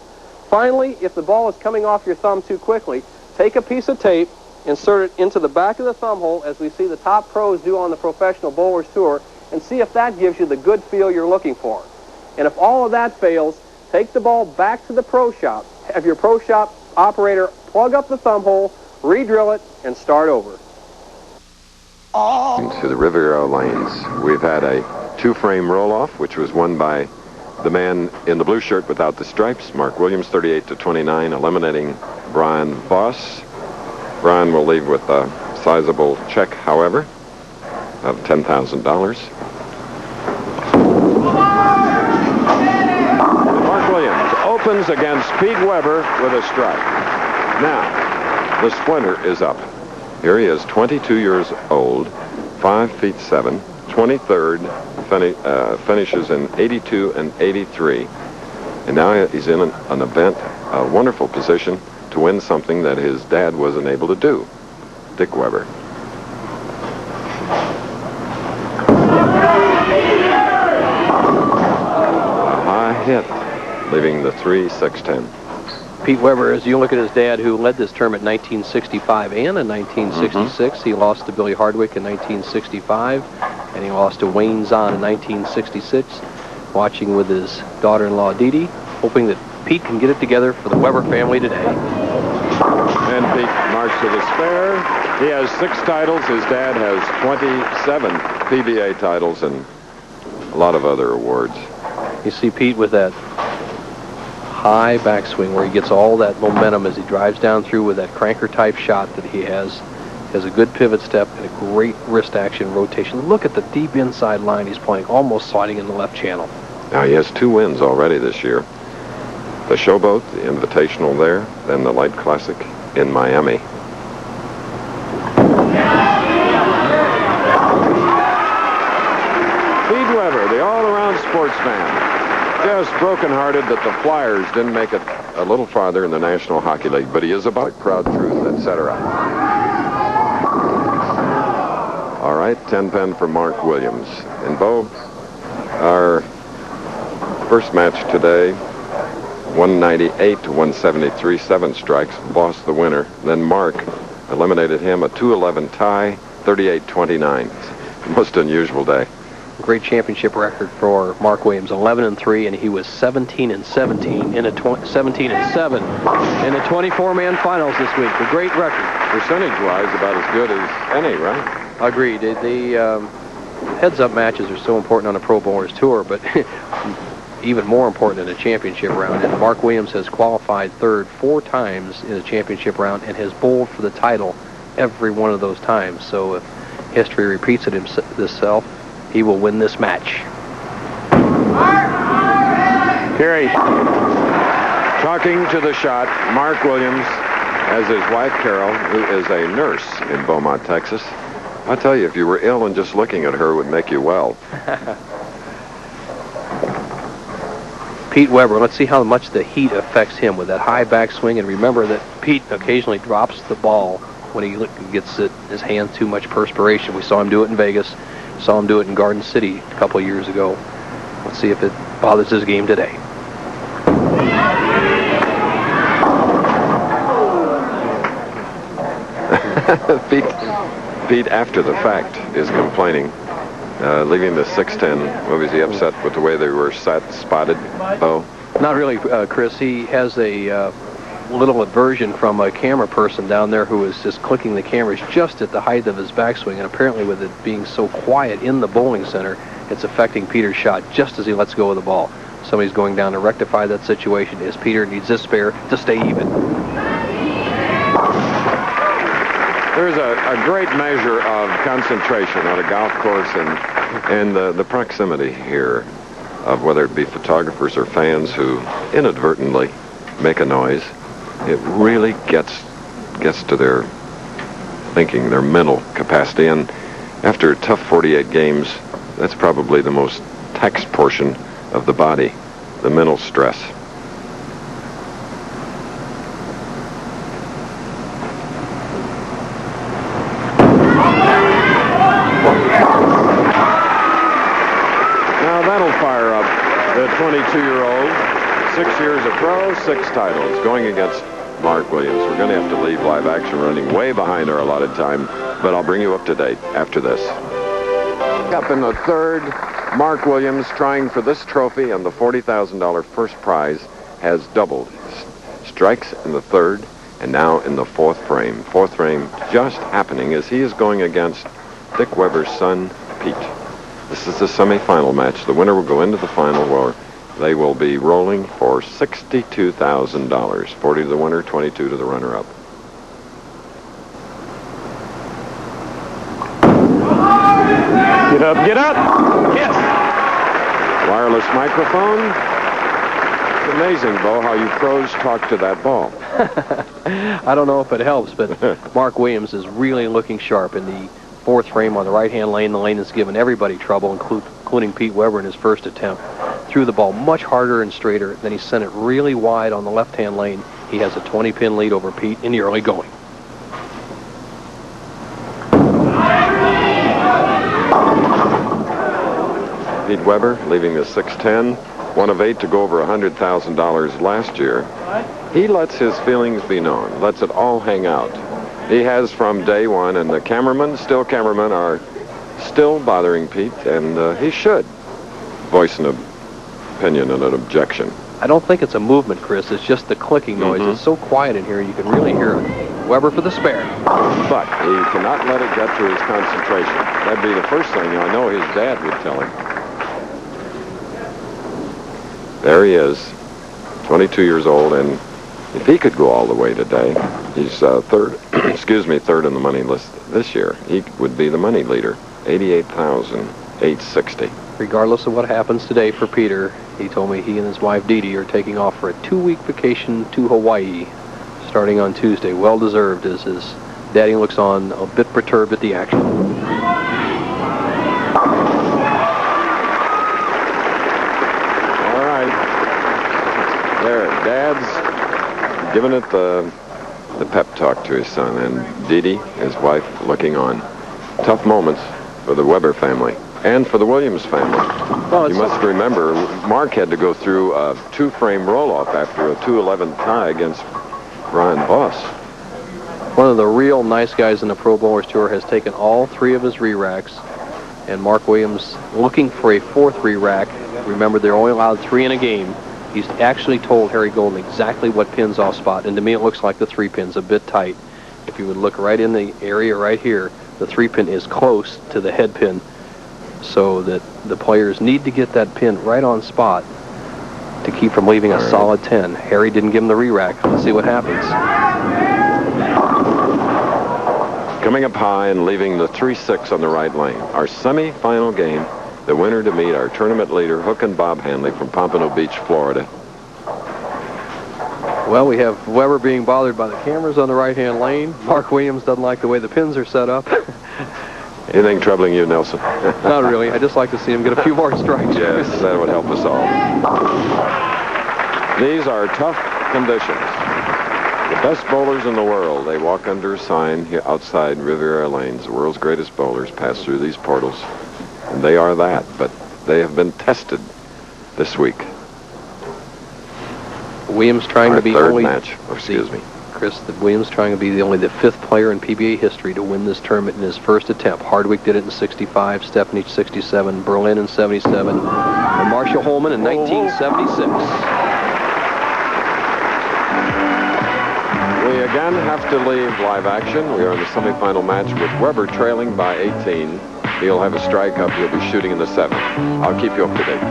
Finally, if the ball is coming off your thumb too quickly, take a piece of tape, insert it into the back of the thumb hole as we see the top pros do on the Professional Bowlers Tour, and see if that gives you the good feel you're looking for. And if all of that fails, take the ball back to the pro shop. Have your pro shop operator plug up the thumb hole, re-drill it, and start over. To the Riviera Lanes, we've had a 2-frame roll-off, which was won by the man in the blue shirt without the stripes, Mark Williams, 38-29, eliminating Brian Voss. Brian will leave with a sizable check, however, of $10,000. Mark Williams opens against Pete Weber with a strike. Now, the splinter is up. Here he is, 22 years old, 5'7", 23rd, finishes in 82 and 83. And now he's in an event, a wonderful position to win something that his dad wasn't able to do. Dick Weber. Hit, leaving the 3-6-10. Pete Weber, as you look at his dad, who led this tournament in 1965 and in 1966. He lost to Billy Hardwick in 1965, and he lost to Wayne Zahn in 1966. watching with his daughter-in-law Dee Dee, hoping that Pete can get it together for the Weber family today. And Pete marks to the spare. He has 6 titles. His dad has 27 PBA titles and a lot of other awards. You see Pete with that high backswing where he gets all that momentum as he drives down through with that cranker-type shot that he has. He has a good pivot step and a great wrist action rotation. Look at the deep inside line he's playing, almost sliding in the left channel. Now he has 2 wins already this year. The Showboat, the Invitational there, then the Light Classic in Miami. Pete Weber, the all-around sportsman. Just brokenhearted that the Flyers didn't make it a little farther in the National Hockey League, but he is about proud truth, etc. All right, 10-pin for Mark Williams. And Bo, our first match today, 198 to 173, 7 strikes, lost the winner. Then Mark eliminated him, a 2-11 tie, 38-29. Most unusual day. Great championship record for Mark Williams, 11-3, and he was 17-17 in a 17-7 in the 24-man finals this week. A great record. Percentage-wise, about as good as any, right? Agreed. The heads-up matches are so important on a Pro Bowlers Tour, but even more important in a championship round. And Mark Williams has qualified third 4 times in a championship round and has bowled for the title every one of those times. So if history repeats itself, he will win this match. Gary, talking to the shot, Mark Williams, as his wife Carol, who is a nurse in Beaumont, Texas. I tell you, if you were ill and just looking at her would make you well. Pete Weber, let's see how much the heat affects him with that high backswing. And remember that Pete occasionally drops the ball when he gets his hand too much perspiration. We saw him do it in Vegas. Saw him do it in Garden City a couple of years ago. Let's see if it bothers his game today. Pete, after the fact, is complaining. Leaving the 610, what was he upset with the way they were spotted, Bo? Not really, Chris. He has a little aversion from a camera person down there who is just clicking the cameras just at the height of his backswing, and apparently with it being so quiet in the bowling center, it's affecting Peter's shot just as he lets go of the ball. Somebody's going down to rectify that situation as Peter needs this spare to stay even. There's a great measure of concentration on a golf course and the proximity here of whether it be photographers or fans who inadvertently make a noise. It really gets to their thinking, their mental capacity. And after a tough 48 games, that's probably the most taxed portion of the body, the mental stress. Now that'll fire up the 22-year-old. 6 years of pro, 6 titles, going against Mark Williams. We're going to have to leave live action running way behind our allotted time, but I'll bring you up to date after this. Up in the third, Mark Williams trying for this trophy, and the $40,000 first prize has doubled. Strikes in the third, and now in the 4th frame. 4th frame just happening as he is going against Dick Weber's son, Pete. This is the semifinal match. The winner will go into the final where they will be rolling for $62,000. 40 to the winner, 22 to the runner-up. Get up, get up. Yes. Wireless microphone. It's amazing, Bo, how you pros talk to that ball. I don't know if it helps, but Mark Williams is really looking sharp in the 4th frame on the right-hand lane. The lane that's given everybody trouble, including Pete Weber in his first attempt. Threw the ball much harder and straighter. Then he sent it really wide on the left-hand lane. He has a 20-pin lead over Pete in the early going. Pete Weber leaving the 610, 1 of 8 to go over $100,000 last year. He lets his feelings be known, lets it all hang out. He has from day one, and the cameramen are still bothering Pete, and he should voice an opinion and an objection. I don't think it's a movement, Chris. It's just the clicking noise. It's so quiet in here, you can really hear it. Weber for the spare. But he cannot let it get to his concentration. That'd be the first thing I know his dad would tell him. There he is, 22 years old, and if he could go all the way today, he's third, third in the money list this year. He would be the money leader, $88,860. Regardless of what happens today for Peter, he told me he and his wife Dee Dee are taking off for a 2-week vacation to Hawaii, starting on Tuesday. Well deserved, as his daddy looks on, a bit perturbed at the action. All right. There, Dad's giving it the pep talk to his son, and Dee Dee, his wife, looking on. Tough moments for the Weber family and for the Williams family. Well, you must remember, Mark had to go through a 2-frame roll-off after a 2-11 tie against Brian Voss. One of the real nice guys in the Pro Bowlers Tour has taken all 3 of his re-racks, and Mark Williams looking for a 4th re-rack. Remember, they're only allowed 3 in a game. He's actually told Harry Golden exactly what pin's off spot, and to me it looks like the 3-pin's a bit tight. If you would look right in the area right here, the 3-pin is close to the head pin, so that the players need to get that pin right on spot to keep from leaving a solid 10. Harry didn't give him the re-rack. Let's see what happens. Coming up high and leaving the 3-6 on the right lane. Our semi-final game, the winner to meet our tournament leader, Hook and Bob Handley from Pompano Beach, Florida. Well, we have Weber being bothered by the cameras on the right-hand lane. Mark Williams doesn't like the way the pins are set up. Anything troubling you, Nelson? Not really. I just like to see him get a few more strikes. Yes, that would help us all. These are tough conditions. The best bowlers in the world, they walk under a sign here outside Riviera Lanes. The world's greatest bowlers pass through these portals, and they are that, but they have been tested this week. Williams trying to be only match. Excuse me. Chris, Williams trying to be only the 5th player in PBA history to win this tournament in his first attempt. Hardwick did it in '65, Stepanich '67, Berlin in '77, and Marshall Holman in 1976. We again have to leave live action. We are in the semifinal match with Weber trailing by 18. He'll have a strike up. He'll be shooting in the 7th. I'll keep you up to date.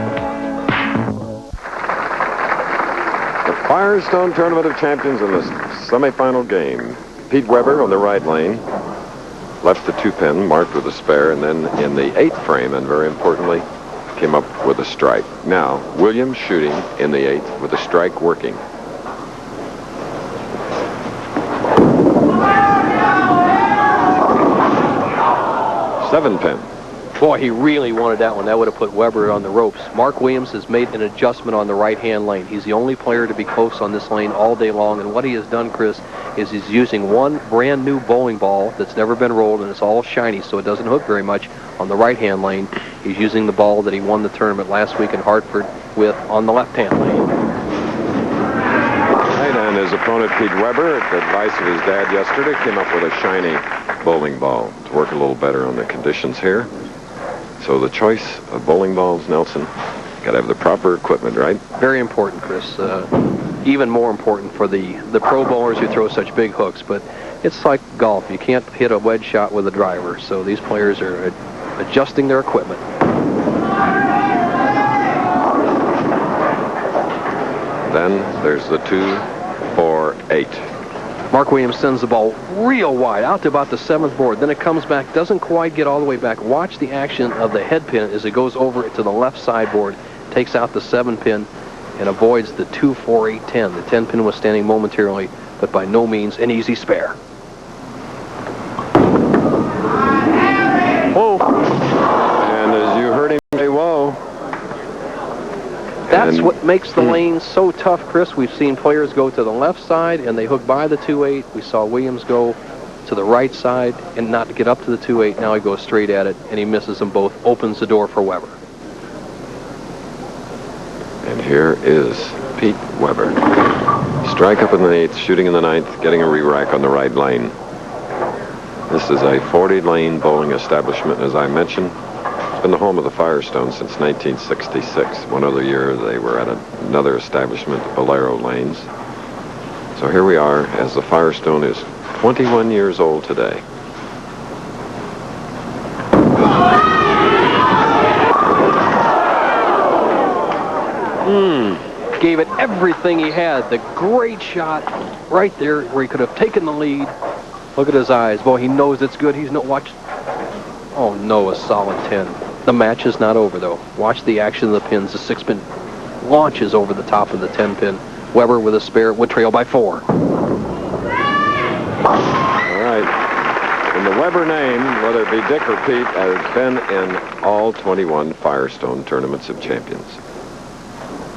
The Firestone Tournament of Champions in the semifinal game. Pete Weber on the right lane. Left the 2-pin, marked with a spare, and then in the 8th frame, and very importantly, came up with a strike. Now, Williams shooting in the 8th with a strike working. Seven-pin. Boy, he really wanted that one. That would have put Weber on the ropes. Mark Williams has made an adjustment on the right-hand lane. He's the only player to be close on this lane all day long, and what he has done, Chris, is he's using one brand new bowling ball that's never been rolled, and it's all shiny, so it doesn't hook very much on the right-hand lane. He's using the ball that he won the tournament last week in Hartford with on the left-hand lane. Right, and his opponent, Pete Weber, at the advice of his dad yesterday, came up with a shiny bowling ball to work a little better on the conditions here. So the choice of bowling balls, Nelson, got to have the proper equipment, right? Very important, Chris. Even more important for the pro bowlers who throw such big hooks. But it's like golf. You can't hit a wedge shot with a driver. So these players are adjusting their equipment. Then there's the 2, 4, 8. Mark Williams sends the ball real wide out to about the 7th board. Then it comes back, doesn't quite get all the way back. Watch the action of the head pin as it goes over to the left sideboard, takes out the 7-pin, and avoids the 2, 4, 8, 10. The 10-pin was standing momentarily, but by no means an easy spare. Whoa! And as you heard him say, whoa. That's what makes the lane so tough, Chris. We've seen players go to the left side and they hook by the 2-8. We saw Williams go to the right side and not get up to the 2-8. Now he goes straight at it and he misses them both. Opens the door for Weber. And here is Pete Weber. Strike up in the 8th, shooting in the 9th, getting a re-rack on the right lane. This is a 40-lane bowling establishment, as I mentioned. It's been the home of the Firestone since 1966. One other year they were at another establishment, Bolero Lanes. So here we are as the Firestone is 21 years old today. Gave it everything he had. The great shot right there where he could have taken the lead. Look at his eyes. Boy, he knows it's good. He's no watch. Oh no, a solid 10. The match is not over though. Watch the action of the pins. The 6-pin launches over the top of the 10-pin. Weber with a spare would trail by 4. All right. And the Weber name, whether it be Dick or Pete, has been in all 21 Firestone Tournaments of Champions.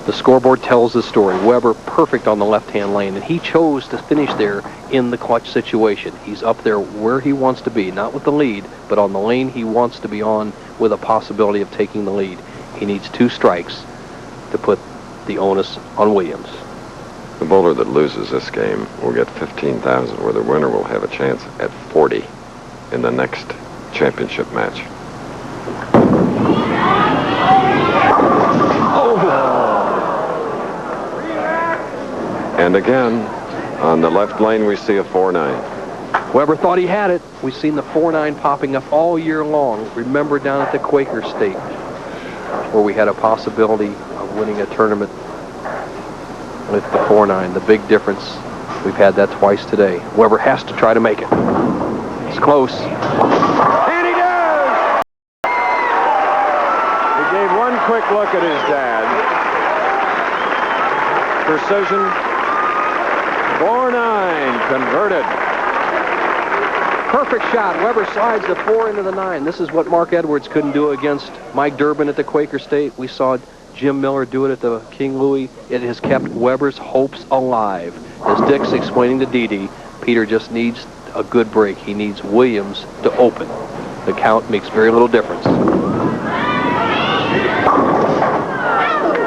The scoreboard tells the story. Weber perfect on the left-hand lane, and he chose to finish there in the clutch situation. He's up there where he wants to be, not with the lead, but on the lane he wants to be on with a possibility of taking the lead. He needs 2 strikes to put the onus on Williams. The bowler that loses this game will get $15,000, where the winner will have a chance at 40 in the next championship match. And again, on the left lane, we see a 4-9. Weber thought he had it. We've seen the 4-9 popping up all year long. Remember down at the Quaker State, where we had a possibility of winning a tournament with the 4-9. The big difference, we've had that twice today. Weber has to try to make it. It's close. And he does! He gave one quick look at his dad. Precision. 4-9 converted. Perfect shot. Weber slides the 4 into the 9. This is what Mark Edwards couldn't do against Mike Durbin at the Quaker State. We saw Jim Miller do it at the King Louis. It has kept Weber's hopes alive. As Dick's explaining to Dee, Peter just needs a good break. He needs Williams to open. The count makes very little difference.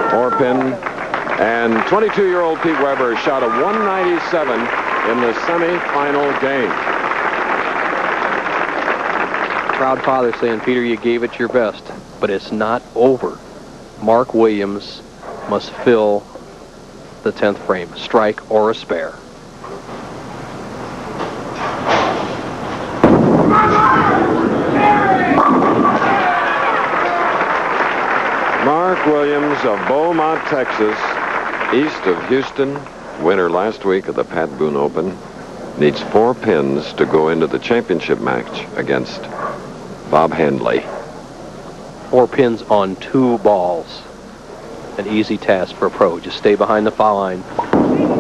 4-pin. And 22-year-old Pete Weber shot a 197 in the semifinal game. Proud father saying, Peter, you gave it your best, but it's not over. Mark Williams must fill the 10th frame, strike or a spare. Mark Williams of Beaumont, Texas, east of Houston, winner last week of the Pat Boone Open, needs 4 pins to go into the championship match against Bob Handley. 4 pins on 2 balls. An easy task for a pro. Just stay behind the foul line.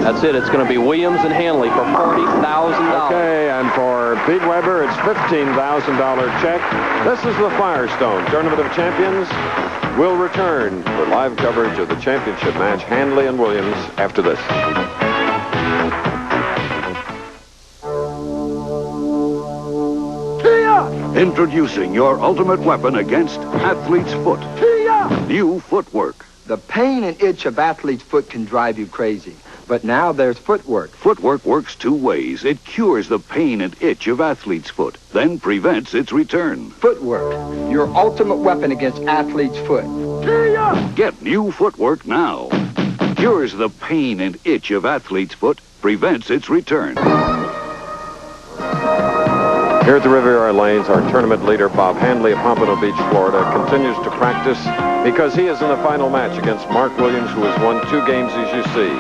That's it. It's going to be Williams and Handley for $40,000. Okay, and for Pete Weber, it's $15,000 check. This is the Firestone Tournament of Champions. We'll return for live coverage of the championship match, Handley and Williams, after this. Introducing your ultimate weapon against athlete's foot. New footwork. The pain and itch of athlete's foot can drive you crazy. But now there's footwork. Footwork works 2 ways. It cures the pain and itch of athlete's foot, then prevents its return. Footwork, your ultimate weapon against athlete's foot. Get new footwork now. Cures the pain and itch of athlete's foot, prevents its return. Here at the Riviera Lanes, our tournament leader, Bob Handley of Pompano Beach, Florida, continues to practice because he is in the final match against Mark Williams, who has won 2 games, as you see.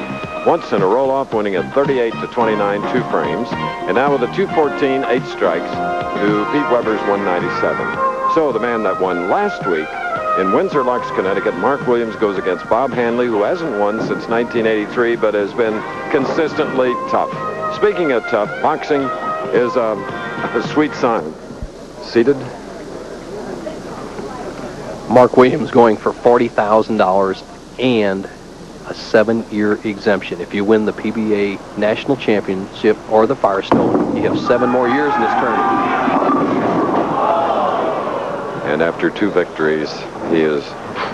Once in a roll-off, winning at 38-29, 2 frames, and now with a 214, 8 strikes to Pete Weber's 197. So the man that won last week in Windsor Locks, Connecticut, Mark Williams, goes against Bob Handley, who hasn't won since 1983, but has been consistently tough. Speaking of tough, boxing is a sweet sign. Seated. Mark Williams going for $40,000 and a 7-year exemption. If you win the PBA National Championship or the Firestone, you have 7 more years in this tournament. And after 2 victories, he is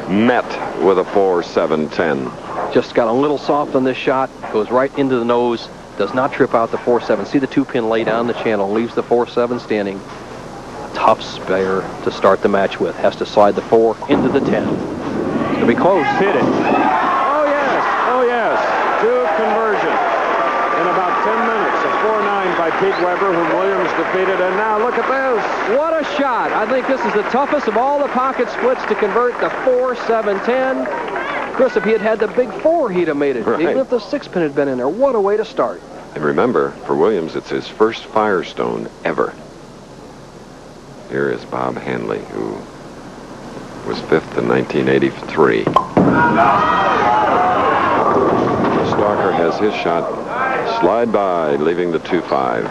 met with a 4-7-10. Just got a little soft on this shot, goes right into the nose, does not trip out the 4-7. See the 2-pin lay down the channel, leaves the 4-7 standing. tough spare to start the match with. Has to slide the 4 into the 10. It'll be close. Hit it. Oh, yes. Oh, yes. 2 conversions in about 10 minutes. A 4-9 by Pete Weber, whom Williams defeated. And now look at this. What a shot. I think this is the toughest of all the pocket splits to convert the 4-7-10. Chris, if he had the big 4, he'd have made it. Right. Even if the 6-pin had been in there. What a way to start. And remember, for Williams, it's his first Firestone ever. Here is Bob Handley, who was 5th in 1983. Stalker has his shot slide by, leaving the 2-5.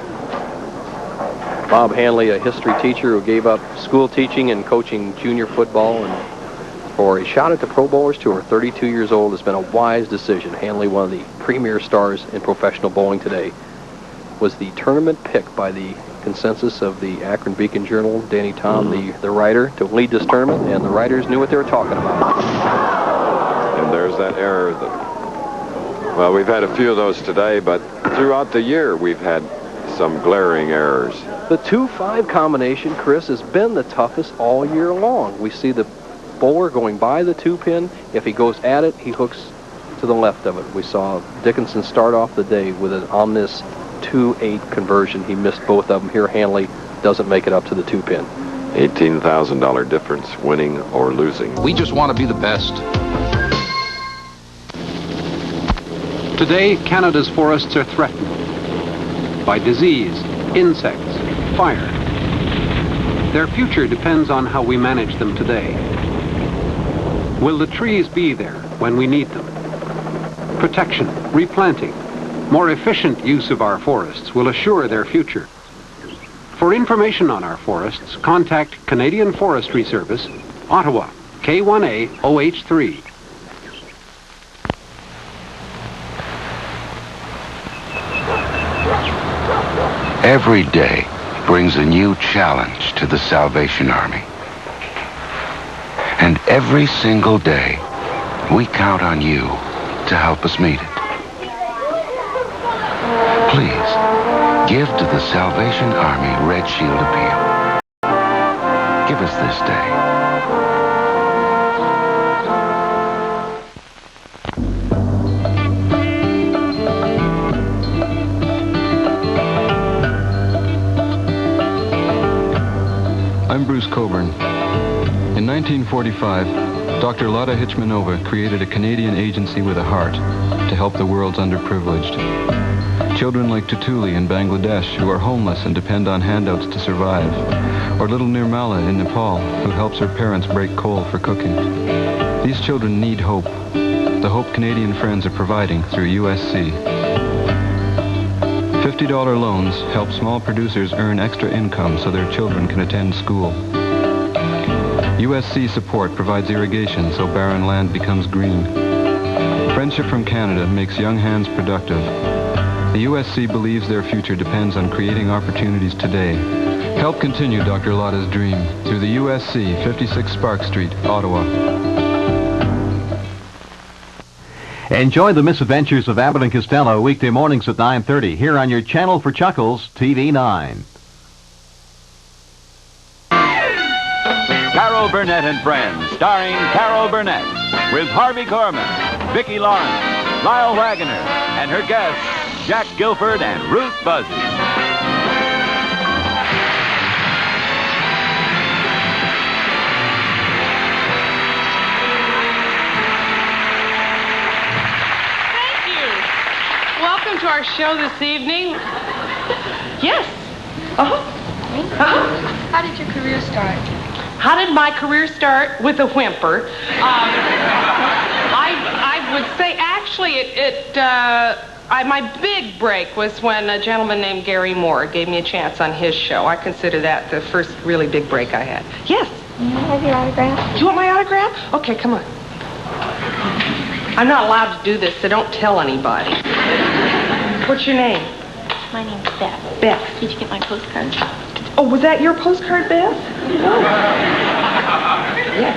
Bob Handley, a history teacher who gave up school teaching and coaching junior football, and for a shot at the Pro Bowlers Tour, 32 years old, has been a wise decision. Handley, one of the premier stars in professional bowling today, was the tournament pick by the consensus of the Akron Beacon Journal. Danny Tom, the writer, to lead this tournament, and the writers knew what they were talking about. And there's that error that, well, we've had a few of those today, but throughout the year we've had some glaring errors. The 2-5 combination, Chris, has been the toughest all year long. We see the bowler going by the 2-pin. If he goes at it, he hooks to the left of it. We saw Dickinson start off the day with an omnis 2-8 conversion. He missed both of them. Here, Handley doesn't make it up to the 2-pin. $18,000 difference, winning or losing. We just want to be the best. Today, Canada's forests are threatened by disease, insects, fire. Their future depends on how we manage them today. Will the trees be there when we need them? Protection, replanting, more efficient use of our forests will assure their future. For information on our forests, contact Canadian Forestry Service, Ottawa, K1A OH3. Every day brings a new challenge to the Salvation Army. And every single day, we count on you to help us meet it. Please, give to the Salvation Army Red Shield Appeal. Give us this day. I'm Bruce Coburn. In 1945, Dr. Lotta Hitchmanova created a Canadian agency with a heart to help the world's underprivileged. Children like Tutuli in Bangladesh, who are homeless and depend on handouts to survive. Or little Nirmala in Nepal, who helps her parents break coal for cooking. These children need hope. The hope Canadian friends are providing through USC. $50 loans help small producers earn extra income so their children can attend school. USC support provides irrigation so barren land becomes green. Friendship from Canada makes young hands productive. The USC believes their future depends on creating opportunities today. Help continue Dr. Lotta's dream through the USC, 56 Spark Street, Ottawa. Enjoy the misadventures of Abbott and Costello weekday mornings at 9:30 here on your channel for Chuckles, TV 9. Carol Burnett and Friends, starring Carol Burnett, with Harvey Korman, Vicki Lawrence, Lyle Waggoner, and her guests, Jack Guilford and Ruth Buzzy. Welcome to our show this evening. Yes. How did your career start? How did my career start? With a whimper. I would say actually my big break was when a gentleman named Gary Moore gave me a chance on his show. I consider that the first really big break I had. Yes. Can I have your autograph? Do you want my autograph? Okay, come on. I'm not allowed to do this, so don't tell anybody. What's your name? My name's Beth. Beth. Did you get my postcard? Oh, was that your postcard, Beth? Yeah.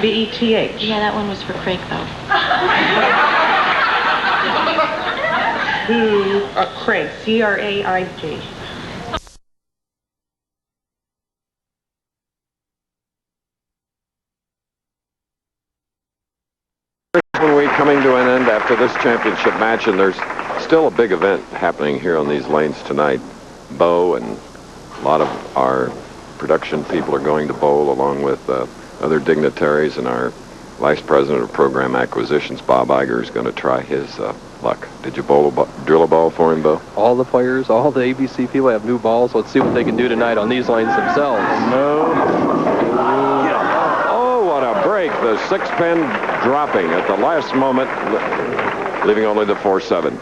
B-E-T-H. Yeah, that one was for Craig, though. Craig, C-R-A-I-G. coming to an end after this championship match, and there's still a big event happening here on these lanes tonight. Bo and a lot of our production people are going to bowl, along with other dignitaries, and our Vice President of Program Acquisitions, Bob Iger, is going to try his luck. Did you drill a ball for him, Bo? All the players, all the ABC people have new balls. Let's see what they can do tonight on these lanes themselves. No. Oh, what a break. The 6-pin dropping at the last moment, leaving only the 4-7.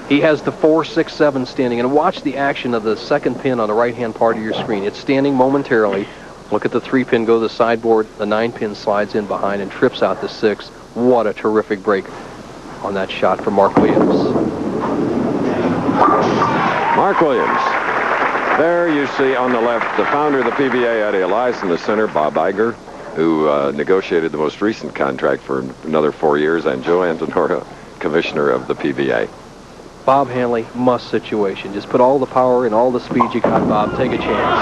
He has the 4-6-7 standing, and watch the action of the second pin on the right-hand part of your screen. It's standing momentarily. Look at the 3-pin go to the sideboard. The 9-pin slides in behind and trips out the 6. What a terrific break on that shot for Mark Williams. Mark Williams. There you see on the left the founder of the PBA, Eddie Elias, in the center, Bob Iger, who negotiated the most recent contract for another 4 years, and Joe Antonora, commissioner of the PBA. Bob Handley, must situation. Just put all the power and all the speed you got, Bob. Take a chance.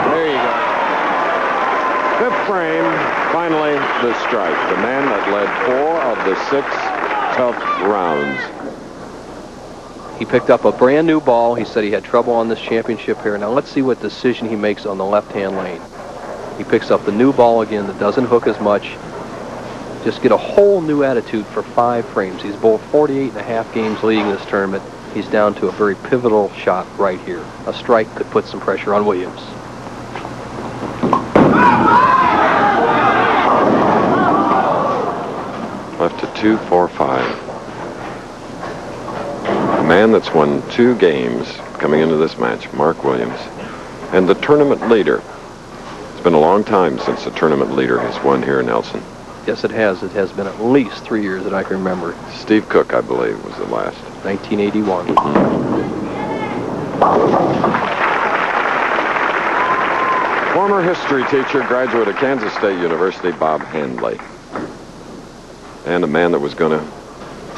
There you go. 5th frame, finally the strike. The man that led 4 of the 6 tough rounds. He picked up a brand new ball. He said he had trouble on this championship here. Now let's see what decision he makes on the left-hand lane. He picks up the new ball again that doesn't hook as much. Just get a whole new attitude for 5 frames. He's bowled 48.5 games leading this tournament. He's down to a very pivotal shot right here. A strike could put some pressure on Williams. Left to 2-4-5. A man that's won 2 games coming into this match, Mark Williams, and the tournament leader. It's been a long time since the tournament leader has won here in Nelson. Yes, it has. It has been at least 3 years that I can remember. Steve Cook, I believe, was the last. 1981. Former history teacher, graduate of Kansas State University, Bob Handley. And a man that was going to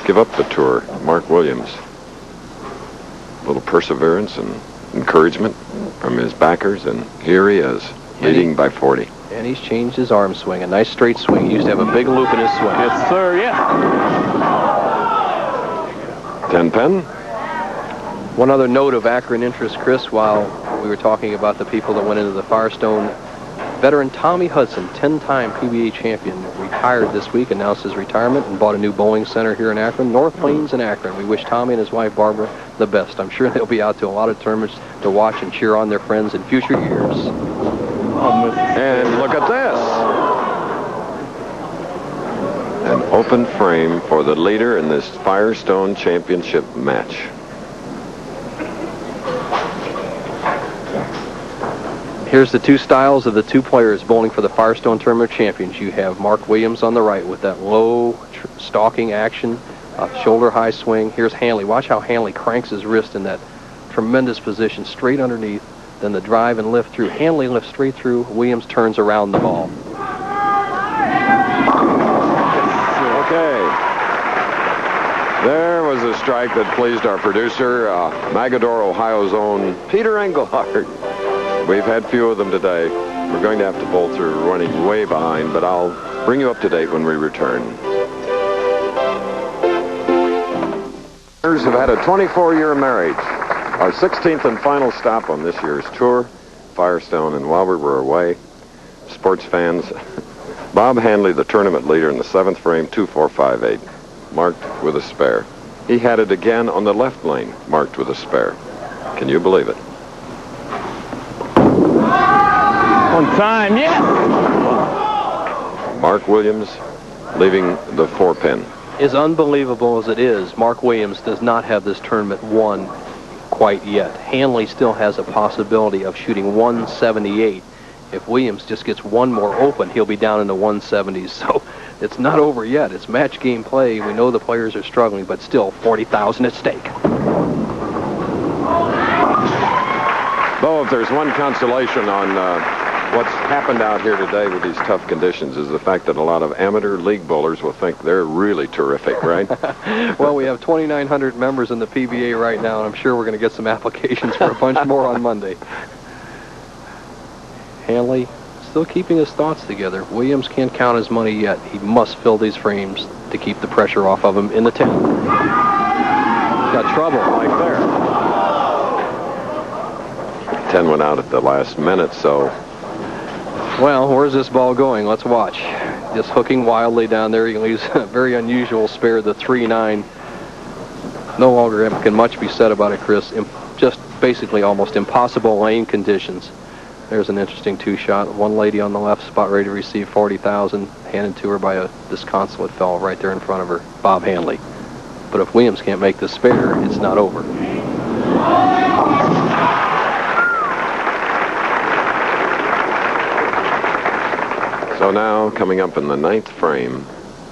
give up the tour, Mark Williams. A little perseverance and encouragement from his backers, and here he is, leading by 40. And he's changed his arm swing. A nice straight swing. He used to have a big loop in his swing. Yes, sir, yeah. 10-pin. One other note of Akron interest, Chris, while we were talking about the people that went into the Firestone, veteran Tommy Hudson, 10-time PBA champion, retired this week, announced his retirement, and bought a new bowling center here in Akron, North Plains in Akron. We wish Tommy and his wife Barbara the best. I'm sure they'll be out to a lot of tournaments to watch and cheer on their friends in future years. And look at this. An open frame for the leader in this Firestone Championship match. Here's the 2 styles of the 2 players bowling for the Firestone Tournament of Champions. You have Mark Williams on the right with that low stalking action, shoulder high swing. Here's Handley. Watch how Handley cranks his wrist in that tremendous position straight underneath. Then the drive and lift through. Handley lifts straight through. Williams turns around the ball. Okay. There was a strike that pleased our producer, Magador, Ohio's own Peter Engelhardt. We've had few of them today. We're going to have to bowl through, running way behind, but I'll bring you up to date when we return. Have had a 24-year marriage. Our 16th and final stop on this year's tour, Firestone, and while we were away, sports fans, Bob Handley, the tournament leader in the 7th frame, 2-4-5-8, marked with a spare. He had it again on the left lane, marked with a spare. Can you believe it? On time, yeah. Mark Williams leaving the 4-pin. As unbelievable as it is, Mark Williams does not have this tournament won quite yet. Handley still has a possibility of shooting 178. If Williams just gets one more open, he'll be down in the 170s. So it's not over yet. It's match game play. We know the players are struggling, but still $40,000 at stake. Bo, if there's one consolation on what's happened out here today with these tough conditions is the fact that a lot of amateur league bowlers will think they're really terrific, right? Well, we have 2,900 members in the PBA right now, and I'm sure we're going to get some applications for a bunch more on Monday. Handley still keeping his thoughts together. Williams can't count his money yet. He must fill these frames to keep the pressure off of him in the 10. Got trouble right there. 10 went out at the last minute, so... Well, where's this ball going? Let's watch. Just hooking wildly down there. He leaves a very unusual spare, the 3-9. No longer can much be said about it, Chris. Just basically almost impossible lane conditions. There's an interesting two-shot. One lady on the left spot ready to receive $40,000, handed to her by a disconsolate fellow right there in front of her, Bob Handley. But if Williams can't make the spare, it's not over. So now, coming up in the 9th frame,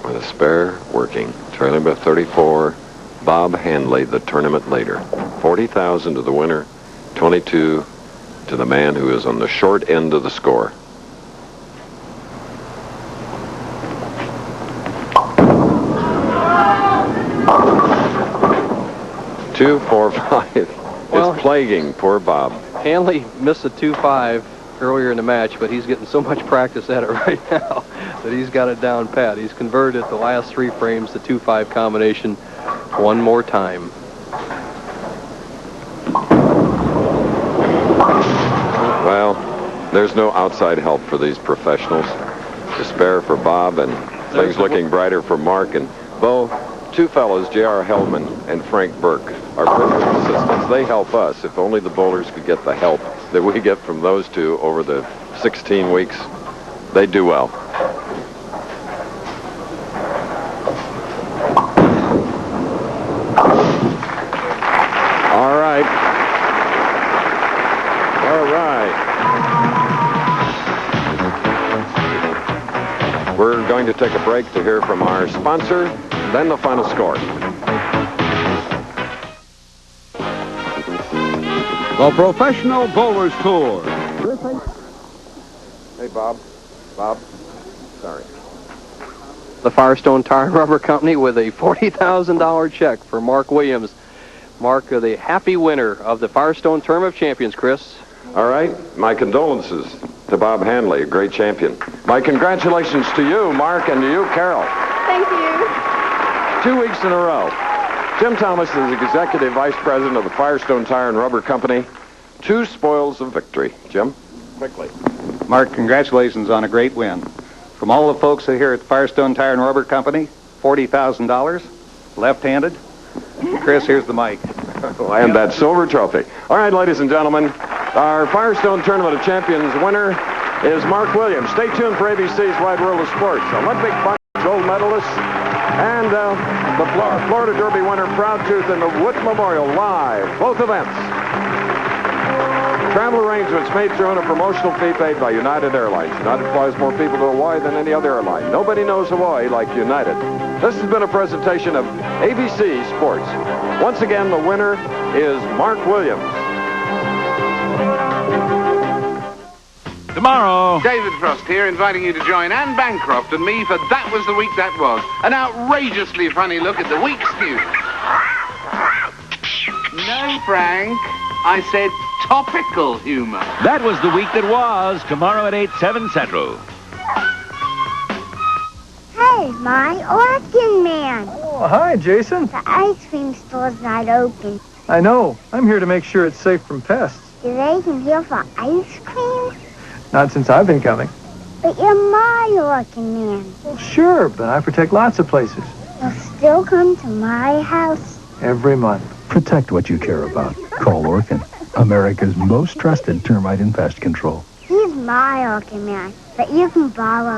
with a spare working, trailing by 34, Bob Handley, the tournament leader. $40,000 to the winner, 22 to the man who is on the short end of the score. Two, 4, 5. It's plaguing poor Bob. Handley missed a 2-5 earlier in the match, but he's getting so much practice at it right now that he's got it down pat. He's converted the last 3 frames, the 2-5 combination, one more time. Well, there's no outside help for these professionals. Despair for Bob, and things looking brighter for Mark. And Bo, 2 fellows, J.R. Hellman and Frank Burke, our business assistants. They help us. If only the bowlers could get the help that we get from those 2 over the 16 weeks, they'd do well. All right. All right. We're going to take a break to hear from our sponsor, then the final score. The Professional Bowlers Tour. Hey, Bob. Bob. Sorry. The Firestone Tire and Rubber Company with a $40,000 check for Mark Williams. Mark, the happy winner of the Firestone Tournament of Champions, Chris. All right. My condolences to Bob Handley, a great champion. My congratulations to you, Mark, and to you, Carol. Thank you. 2 weeks in a row. Jim Thomas is Executive Vice President of the Firestone Tire and Rubber Company. 2 spoils of victory. Jim, quickly. Mark, congratulations on a great win. From all the folks here at the Firestone Tire and Rubber Company, $40,000, left-handed. Chris, here's the mic. And that silver trophy. All right, ladies and gentlemen, our Firestone Tournament of Champions winner is Mark Williams. Stay tuned for ABC's Wide World of Sports. Olympic gold medalist and the Florida Derby winner, Proud Tooth, and the Wood Memorial live, both events. Travel arrangements made through a promotional fee paid by United Airlines. United flies more people to Hawaii than any other airline. Nobody knows Hawaii like United. This has been a presentation of ABC Sports. Once again, the winner is Mark Williams. Tomorrow, David Frost here, inviting you to join Anne Bancroft and me for That Was the Week That Was, an outrageously funny look at the week's news. No, Frank, I said topical humor. That Was the Week That Was, tomorrow at 8, 7 Central. Hey, my Orkin Man. Oh, hi, Jason. The ice cream store's not open. I know. I'm here to make sure it's safe from pests. Do they come here for ice cream? Not since I've been coming. But you're my Orkin Man. Well, sure, but I protect lots of places. You'll still come to my house? Every month. Protect what you care about. Call Orkin, America's most trusted termite and pest control. He's my Orkin Man, but you can borrow